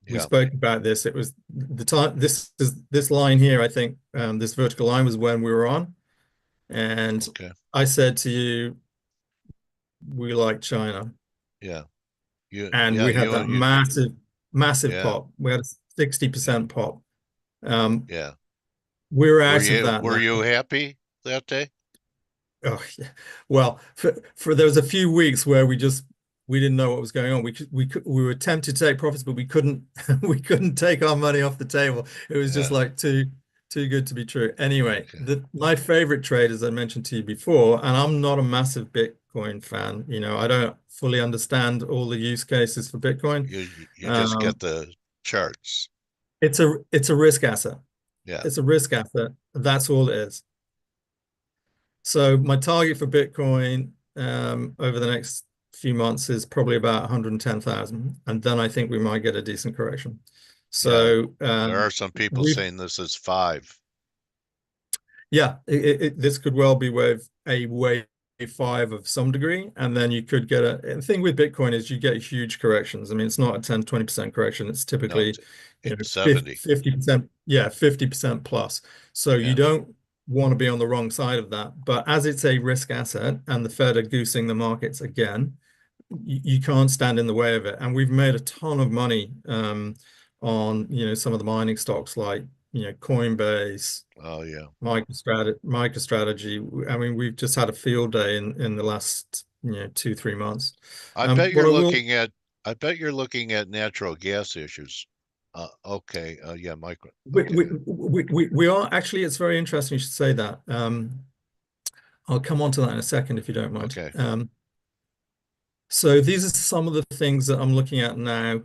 We spoke about this. It was the time. This line here. I think this vertical line was when we were on, and I said to you, we like China. Yeah. We had that massive pop. We had a 60% pop. We're out of that. Were you happy that day? Oh yeah. Well, for there was a few weeks where we just we didn't know what was going on. We were tempted to take profits, but we couldn't we couldn't take our money off the table. It was just Yeah. like too good to be true. Anyway, Okay. my favorite trade, as I mentioned to you before, and I'm not a massive Bitcoin fan. You know, I don't fully understand all the use cases for Bitcoin. You just get the charts. It's a risk asset. Yeah. It's a risk asset. That's all it is. So my target for Bitcoin over the next few months is probably about 110,000, and then I think we might get a decent correction. So There are some people saying this is 5. yeah, this could well be wave 5 of some degree, and then you could get the thing with Bitcoin is you get huge corrections. I mean, it's not a 10-20% correction. It's typically, No, you know, 70. 50%, yeah, 50% plus. So you don't want to be on the wrong side of that. But as it's a risk asset and the Fed are goosing the markets again, you can't stand in the way of it. And we've made a ton of money on, you know, some of the mining stocks like, you know, Coinbase. Oh yeah. MicroStrategy. I mean, we've just had a field day in the last, you know, 2-3 months. I bet you're looking at natural gas issues. Okay. Yeah, micro. Okay. We are actually. It's very interesting you should say that. I'll come on to that in a second if you don't mind. Okay. So these are some of the things that I'm looking at now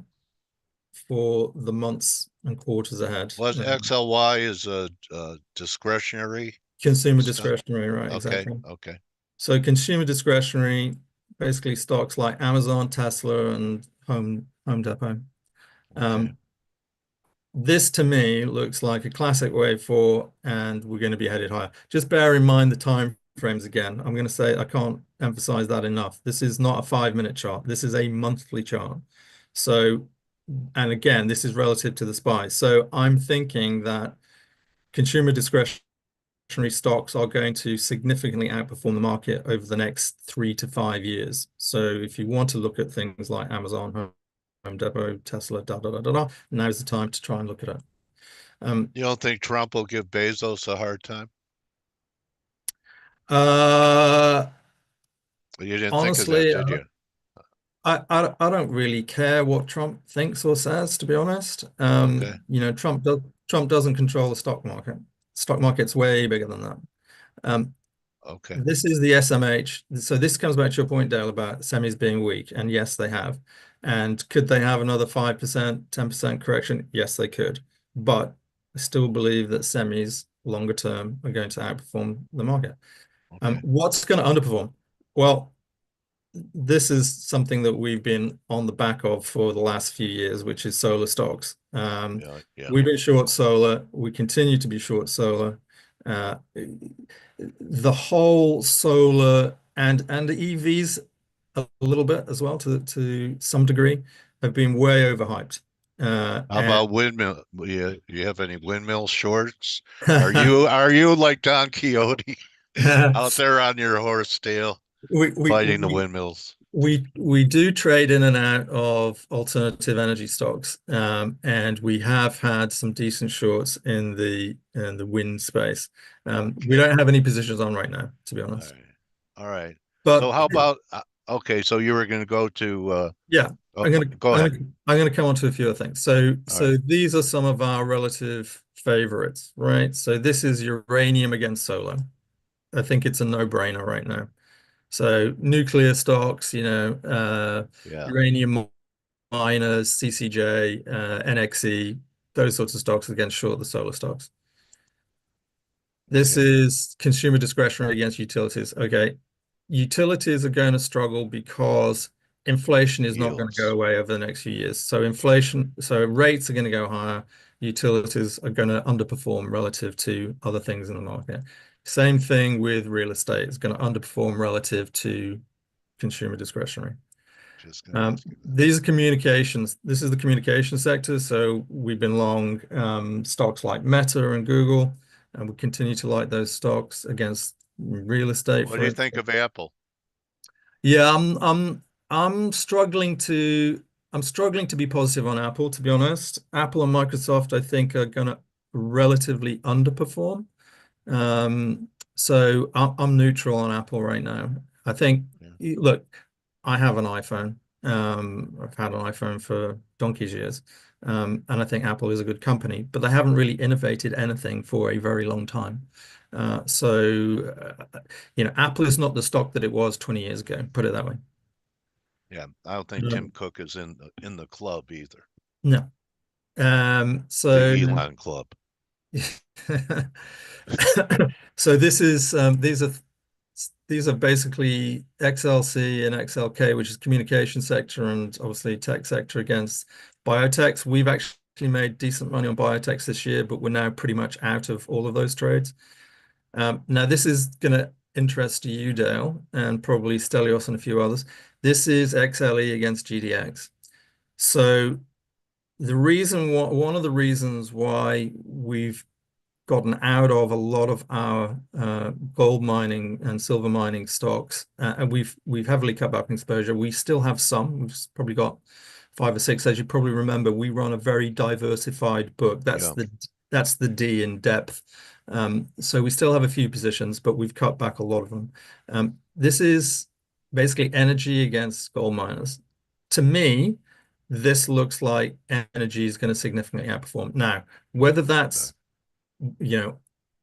for the months and quarters ahead. Was XLY is a discretionary consumer stuff? Discretionary, right? Okay. Exactly. Okay. So consumer discretionary, basically stocks like Amazon, Tesla, and Home Depot. Okay. This to me looks like a classic wave 4, and we're going to be headed higher. Just bear in mind the time frames again. I'm going to say I can't emphasize that enough. This is not a 5-minute chart. This is a monthly chart. So, and again, this is relative to the SPY. So I'm thinking that consumer discretionary stocks are going to significantly outperform the market over the next 3 to 5 years. So if you want to look at things like Amazon, Home Depot, Tesla, now's the time to try and look at it. You don't think Trump will give Bezos a hard time? You didn't Honestly, think of that, did you? I don't really care what Trump thinks or says, to be honest. Okay. You know, Trump doesn't control the stock market. Stock market's way bigger than that. Okay. This is the SMH. So this comes back to your point, Dale, about semis being weak. And yes, they have. And could they have another 5%, 10% correction? Yes, they could. But I still believe that semis longer term are going to outperform the market. Okay. What's going to underperform? Well, this is something that we've been on the back of for the last few years, which is solar stocks. We've been short solar. We continue to be short solar. The whole solar and EVs a little bit as well to some degree have been way overhyped. How about windmill? You have any windmill shorts? Are you like Don Quixote out there on your horse tail fighting the windmills? We do trade in and out of alternative energy stocks, and we have had some decent shorts in the wind space. We don't have any positions on right now, to be honest. All right. But so how about okay? So you were going to go to yeah. I'm going to come on to a few other things. So these are some of our relative favorites, right? So this is uranium against solar. I think it's a no-brainer right now. So nuclear stocks, you know, uranium miners, CCJ, NXE, those sorts of stocks against short the solar stocks. This is consumer discretionary against utilities. Okay. Utilities are going to struggle because inflation is not going to go away over the next few years. So rates are going to go higher. Utilities are going to underperform relative to other things in the market. Same thing with real estate. It's going to underperform relative to consumer discretionary. These are communications. This is the communication sector. So we've been long stocks like Meta and Google, and we continue to like those stocks against real estate. What do you think of Apple? Yeah, I'm struggling to be positive on Apple, to be honest. Apple and Microsoft, I think, are going to relatively underperform. So I'm neutral on Apple right now. I think, look, I have an iPhone. I've had an iPhone for donkey's years. And I think Apple is a good company, but they haven't really innovated anything for a very long time. Apple is not the stock that it was 20 years ago, put it that way. Yeah, I don't think Tim Cook is in the club either. No. The Elon club. So these are basically XLC and XLK, which is communication sector and obviously tech sector against biotechs. We've actually made decent money on biotechs this year, but we're now pretty much out of all of those trades. Now this is going to interest you, Dale, and probably Stelios and a few others. This is XLE against GDX. So one of the reasons why we've gotten out of a lot of our gold mining and silver mining stocks, and we've heavily cut back exposure. We still have some. We've probably got 5 or 6. As you probably remember, we run a very diversified book. That's the D in depth. So we still have a few positions, but we've cut back a lot of them. This is basically energy against gold miners. To me, this looks like energy is going to significantly outperform. Now, whether that's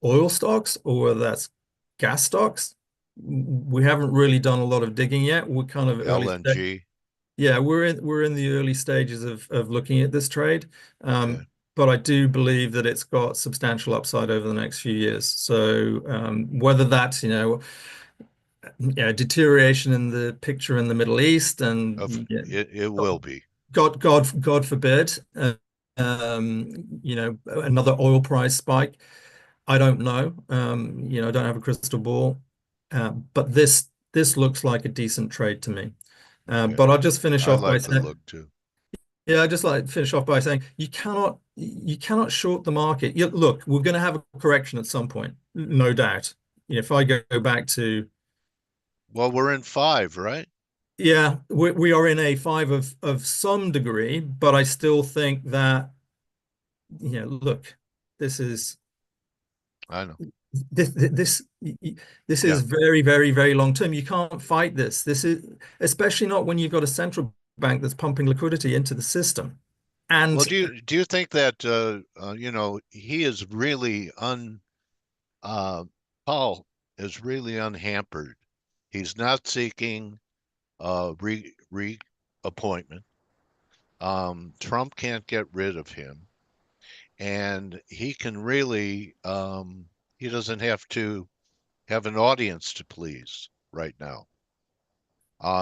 oil stocks or whether that's gas stocks, we haven't really done a lot of digging yet. We're kind of early LNG. Yeah, we're in the early stages of looking at this trade. But I do believe that it's got substantial upside over the next few years. So whether that's deterioration in the picture in the Middle East, and it will be. God forbid, another oil price spike. I don't know. I don't have a crystal ball, but this looks like a decent trade to me. But I'll just finish off by saying, look too. Yeah, I just like to finish off by saying you cannot short the market. Look, we're going to have a correction at some point, no doubt. If I go back to, well, we're in 5, right? Yeah, we are in a 5 of some degree, but I still think that look, this is. I know. This is very, very, very long term. You can't fight this. This is especially not when you've got a central bank that's pumping liquidity into the system. And well, do you think that he is really Paul is really unhampered. He's not seeking reappointment. Trump can't get rid of him, and he can really he doesn't have to have an audience to please right now.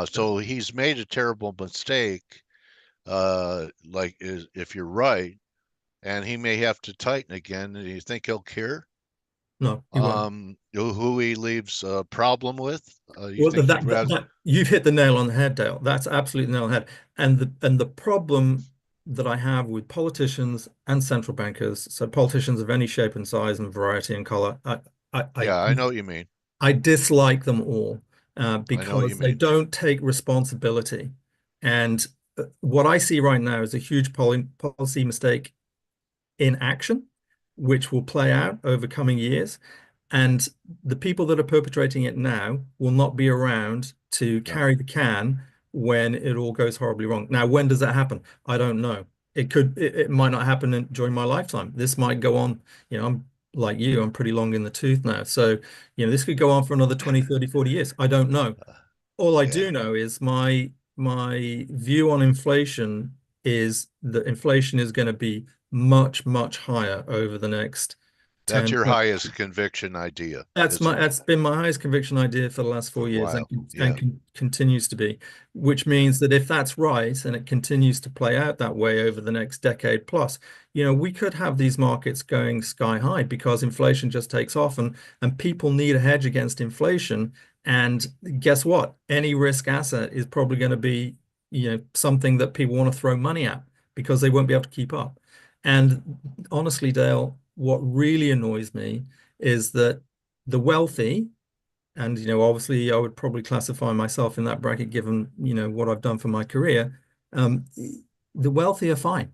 So he's made a terrible mistake, if you're right, and he may have to tighten again. Do you think he'll care? No, he won't. Who he leaves a problem with? You've hit the nail on the head, Dale. That's absolutely the nail on the head. And the problem that I have with politicians and central bankers, so politicians of any shape and size and variety and color, I know what you mean. I dislike them all because they don't take responsibility. And what I see right now is a huge policy mistake in action, which will play out over coming years. And the people that are perpetrating it now will not be around to carry the can when it all goes horribly wrong. Now, when does that happen? I don't know. It might not happen during my lifetime. This might go on, I'm like you, I'm pretty long in the tooth now. So, this could go on for another 20, 30, 40 years. I don't know. All I do know is my view on inflation is that inflation is going to be much, much higher over the next 10. That's your highest conviction idea. That's been my highest conviction idea for the last 4 years and continues to be, which means that if that's right and it continues to play out that way over the next decade plus, we could have these markets going sky high because inflation just takes off and people need a hedge against inflation. And guess what? Any risk asset is probably going to be, something that people want to throw money at because they won't be able to keep up. And honestly, Dale, what really annoys me is that the wealthy, and obviously I would probably classify myself in that bracket given what I've done for my career, the wealthy are fine,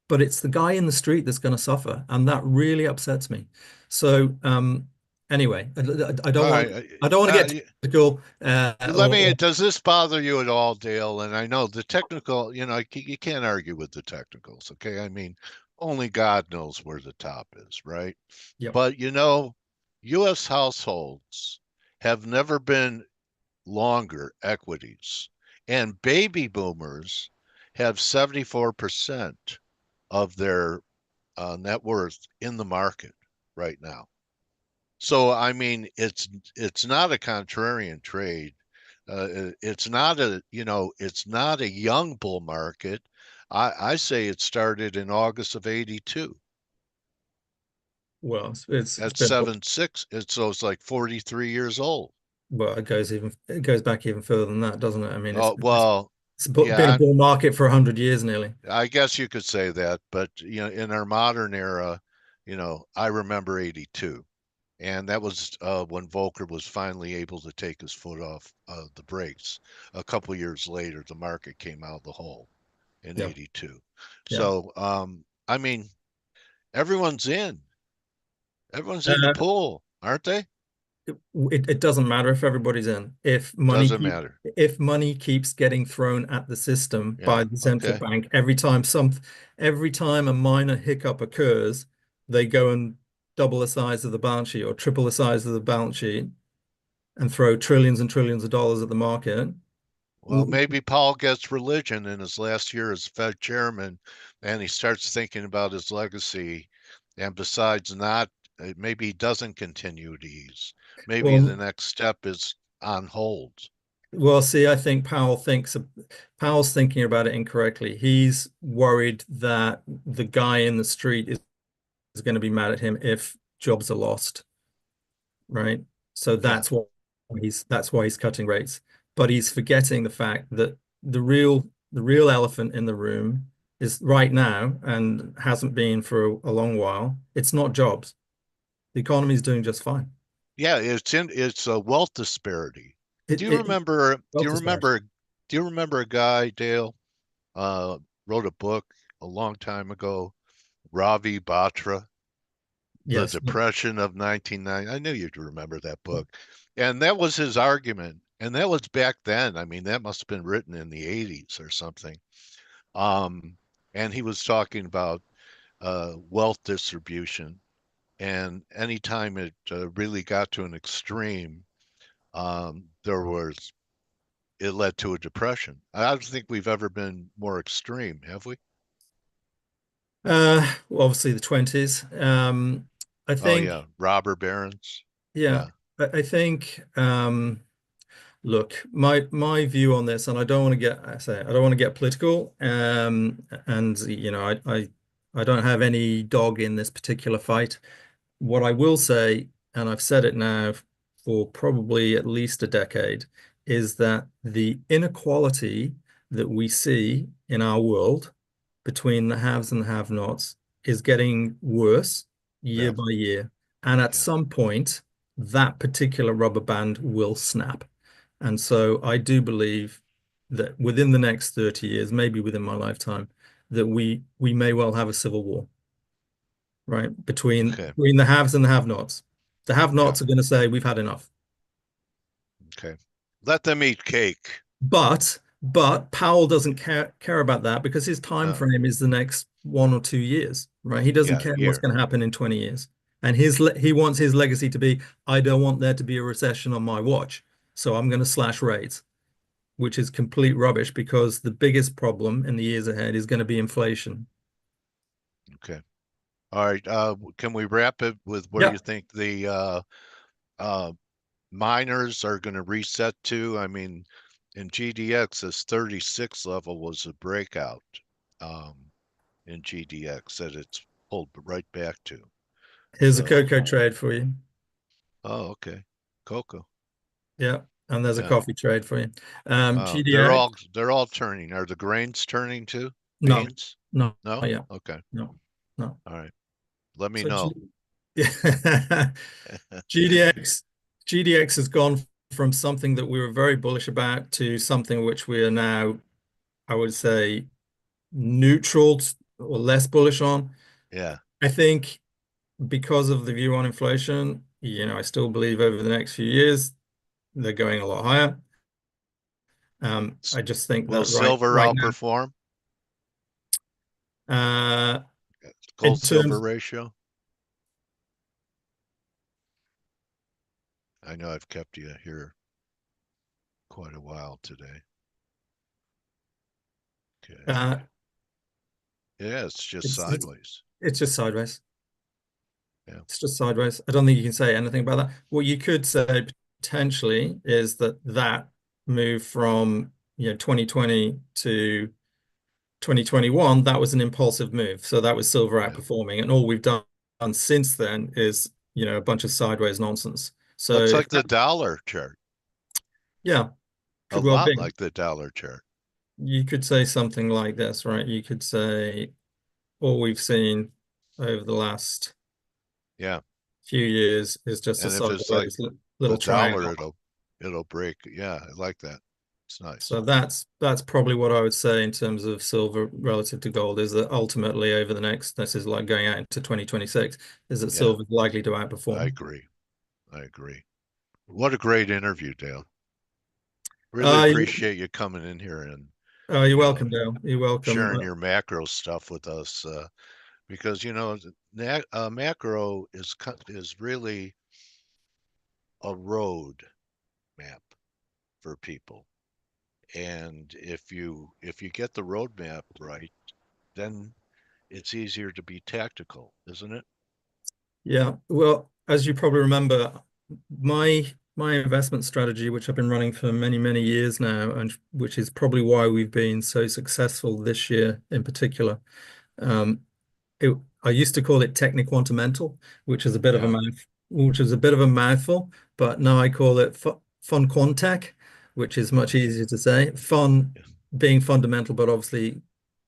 but it's the guy in the street that's going to suffer, and that really upsets me. So Anyway, I All don't want right. I don't want to get technical. Let me, does this bother you at all, Dale? And I know the technical, you can't argue with the technicals, okay? I mean, only God knows where the top is, right? Yep. But U.S. households have never been longer equities, and baby boomers have 74% of their net worth in the market right now. So I mean, it's not a contrarian trade. It's not it's not a young bull market. I say it started in August of '82 Well, it's at been 7.6. It's like 43 years old. well, it goes back even further than that, doesn't it? I mean, Oh well, been a yeah. bull market for 100 years nearly. I guess you could say that, but in our modern era, I remember '82. And that was when Volcker was finally able to take his foot off the brakes. A couple years later, the market came out of the hole in Yeah. '82. Yeah. So, I mean, everyone's in. Everyone's in the pool, aren't they? It doesn't matter if everybody's in. Doesn't matter. If money keeps getting thrown at the system Yeah. by the central Okay. bank, every time a minor hiccup occurs, they go and double the size of the balance sheet or triple the size of the balance sheet and throw trillions and trillions of dollars at the market. Well, maybe Powell gets religion in his last year as Fed chairman, and he starts thinking about his legacy. And besides not, maybe he doesn't continue to ease. Maybe the Well, next step is on hold. well, see, I think Powell's thinking about it incorrectly. He's worried that the guy in the street is going to be mad at him if jobs are lost, right? So Yeah. that's why he's cutting rates. But he's forgetting the fact that the real elephant in the room is right now and hasn't been for a long while. It's not jobs. The economy is doing just fine. Yeah, it's a wealth disparity. It, Do you it remember do well you disparity. remember do you remember a guy, Dale, wrote a book a long time ago, Ravi Batra, The Yes. Depression of 1990. I knew you'd remember that book. And that was his argument. And that was back then. I mean, that must have been written in the 80s or something. And he was talking about wealth distribution. And anytime it really got to an extreme, it led to a depression. I don't think we've ever been more extreme, have we? Well, obviously the 20s. I Oh think, yeah, robber barons. yeah, Yeah, I think, look, my view on this, and I don't want to get political, and I don't have any dog in this particular fight. What I will say, and I've said it now for probably at least a decade, is that the inequality that we see in our world between the haves and the have-nots is getting worse year yeah, by year. And at yeah. some point, that particular rubber band will snap. And so I do believe that within the next 30 years, maybe within my lifetime, that we may well have a civil war, right? Okay, Between the haves and the have-nots. The yeah, have-nots are going to say we've had enough. okay. Let them eat cake. But Powell doesn't care about that because his time No, frame is the next 1 or 2 years, right? He doesn't yeah, care what's year. going to happen in 20 years. And he wants his legacy to be, I don't want there to be a recession on my watch. So I'm going to slash rates, which is complete rubbish because the biggest problem in the years ahead is going to be inflation. Okay. All right. Can we wrap it with where Yeah. you think the miners are going to reset to? I mean, in GDX, this 36 level was a breakout in GDX that it's pulled right back to. Here's a So, cocoa trade for you. oh, okay. Cocoa. Yeah. And there's a Yeah. coffee trade for you. Oh, GDX. they're all turning. Are the grains turning too? No, Beans? no, No? not yet. Okay. No, no. All right. Let me So know. GDX GDX has gone from something that we were very bullish about to something which we are now, I would say, neutral or less bullish on. Yeah. I think because of the view on inflation, I still believe over the next few years they're going a lot higher. I just think Will that silver right outperform? now, in Gold silver terms, ratio? I know I've kept you here quite a while today. Okay. Yeah, it's just sideways. it's just sideways. Yeah. It's just sideways. I don't think you can say anything about that. What you could say potentially is that move from 2020 to 2021, that was an impulsive move. So that was silver Yeah. outperforming, and all we've done since then is a bunch of sideways nonsense. So Looks like the dollar chart. yeah, A could well lot be. like the dollar chart. You could say something like this, right? You could say all we've seen over the last Yeah. few years is just a And if it's like sideways the little dollar, triangle. it'll break. Yeah, I like that. It's nice. So that's probably what I would say in terms of silver relative to gold, is that ultimately over the next, this is like going out into 2026, is that Yeah, silver is likely to I outperform. agree. I agree. What a great interview, Dale. Really appreciate you coming in here and You're you know welcome, Dale. You're welcome. sharing your macro stuff with us because macro is really a road map for people. And if you get the roadmap right, then it's easier to be tactical, isn't it? Yeah, well, as you probably remember, my investment strategy, which I've been running for many, many years now, and which is probably why we've been so successful this year in particular. Um, I used to call it techniquantamental, which is a bit of a Yeah, mouthful, but now I call it fun quantech, which is much okay. easier to say. Fun Yeah, being fundamental, but obviously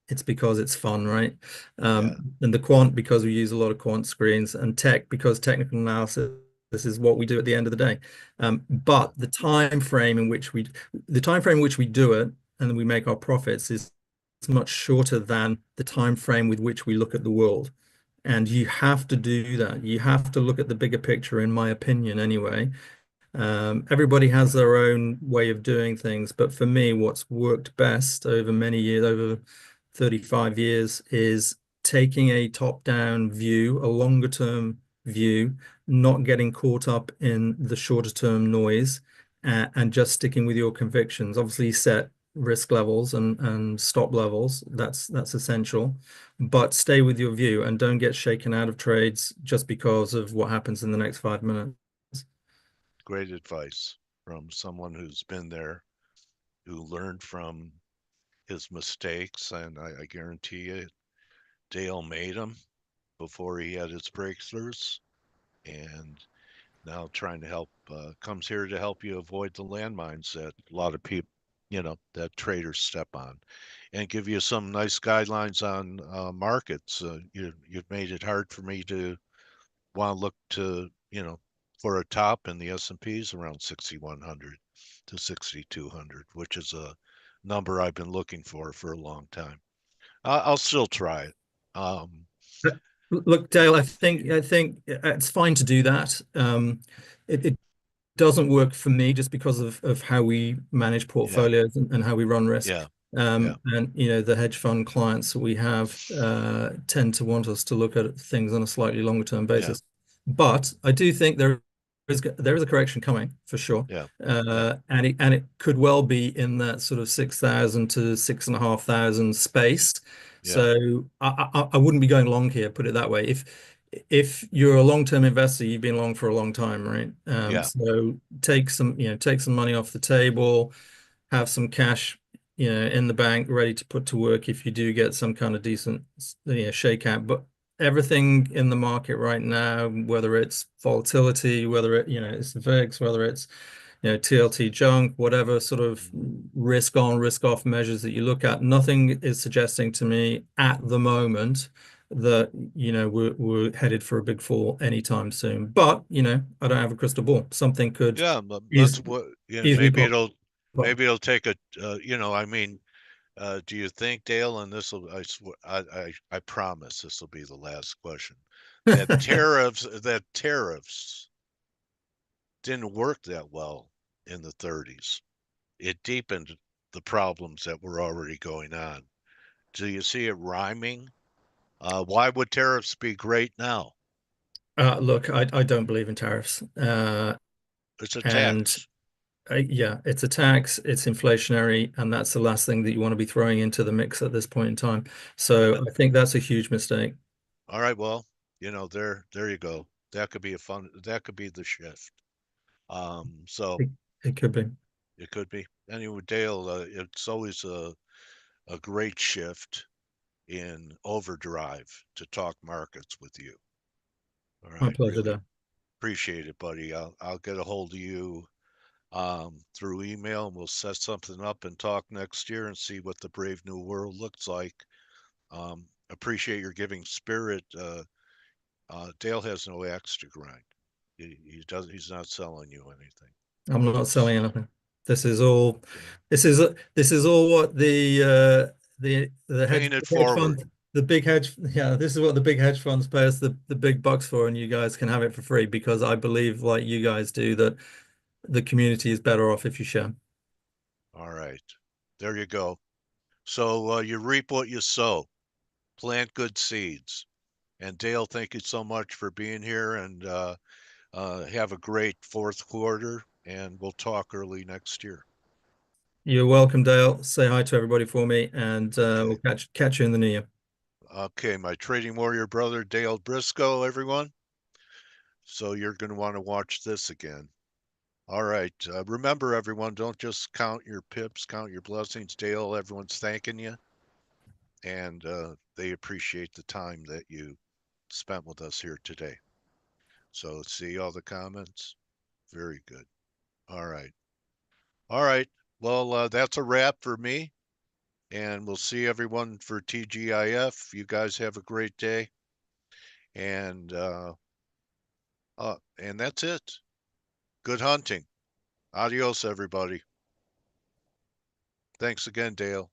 it's because it's fun, right? yeah, And the quant because we use a lot of quant screens, and tech because technical analysis, this is what we do at the end of the day. yeah. But the time frame in which we do it and we make our profits is much shorter than the time frame with which we look at the world. And you have to do that. You have to look at the bigger picture, in my opinion, anyway. Everybody has Right. their own way of doing things, but for me, what's worked best over many years, over 35 years, is taking a top-down view, a longer-term view, not getting caught up in the shorter-term noise, and just sticking with your convictions. Obviously, set risk levels and stop levels. That's essential, but stay with your view and don't get shaken out of trades just because of what happens in the next 5 minutes. Great advice from someone who's been there, who learned from his mistakes, and I guarantee you, Dale made them before he had his breakthroughs, and now trying to help comes here to help you avoid the landmines that a lot of people, that traders step on, and give you some nice guidelines on markets. You've made it hard for me to want to look to, for a top in the S&Ps around 6,100 to 6,200, which is a number I've been looking for a long time. I'll still try it. Look, Dale, I think it's fine to do that. It doesn't work for me just because of how we manage Yeah, portfolios and how we run risk. yeah, yeah, And the hedge fund clients that we have tend to want us to look at things on a slightly longer term yeah, basis. But I do think there is a correction coming for sure. yeah, yeah, And it could well be in that sort of 6,000 to 6,500 space. yeah, So I wouldn't be going long here, put it that way. If you're a long-term investor, you've been long for a long time, right? yeah, So take some money off the table, have some cash, in the bank ready to put to work if you do get some kind of decent, shakeout. But everything in the market right now, whether it's volatility, whether it's the VIX, whether it's TLT junk, whatever sort of risk on, risk off measures that you look at, nothing is suggesting to me at the moment that we're headed for a big fall anytime soon. But I don't have a crystal ball. Something could yeah. But that's eas what, easily pop. maybe it'll take a, I mean, do you think, Dale, and this will, I swear, I promise this will be the last question, that tariffs didn't work that well in the 30s. It deepened the problems that were already going on. Do you see it rhyming? Why would tariffs be great now? Look, I don't believe in tariffs. It's a And tax. yeah, it's a tax, it's inflationary, and that's the last thing that you want to be throwing into the mix at this point in time. So I think that's a huge mistake. All right, well, there you go. That could be that could be the shift. So It could be. it could be. Anyway, Dale, it's always a great shift in overdrive to talk markets with you. All My right, pleasure, really there. appreciate it, buddy. I'll get a hold of you through email, and we'll set something up and talk next year and see what the brave new world looks like. Appreciate your giving spirit. Dale has no axe to grind. He does. He's not selling you anything. I'm not He's selling anything. This is all. This is all what the paying it hedge forward. fund, the big hedge. Yeah, this is what the big hedge funds pay us the big bucks for, and you guys can have it for free because I believe, like you guys do, that the community is better off if you share. All right, there you go. So you reap what you sow. Plant good seeds. And Dale, thank you so much for being here, and have a great fourth quarter. And we'll talk early next year. You're welcome, Dale. Say hi to everybody for me, and Okay. we'll catch you in the new year. Okay, my trading warrior brother, Dale Briscoe, everyone. So you're going to want to watch this again. All right. Remember, everyone, don't just count your pips, count your blessings. Dale, everyone's thanking you, and they appreciate the time that you spent with us here today. So see all the comments? Very good. All right. All right. Well, that's a wrap for me. And we'll see everyone for TGIF. You guys have a great day. And that's it. Good hunting. Adios, everybody. Thanks again, Dale.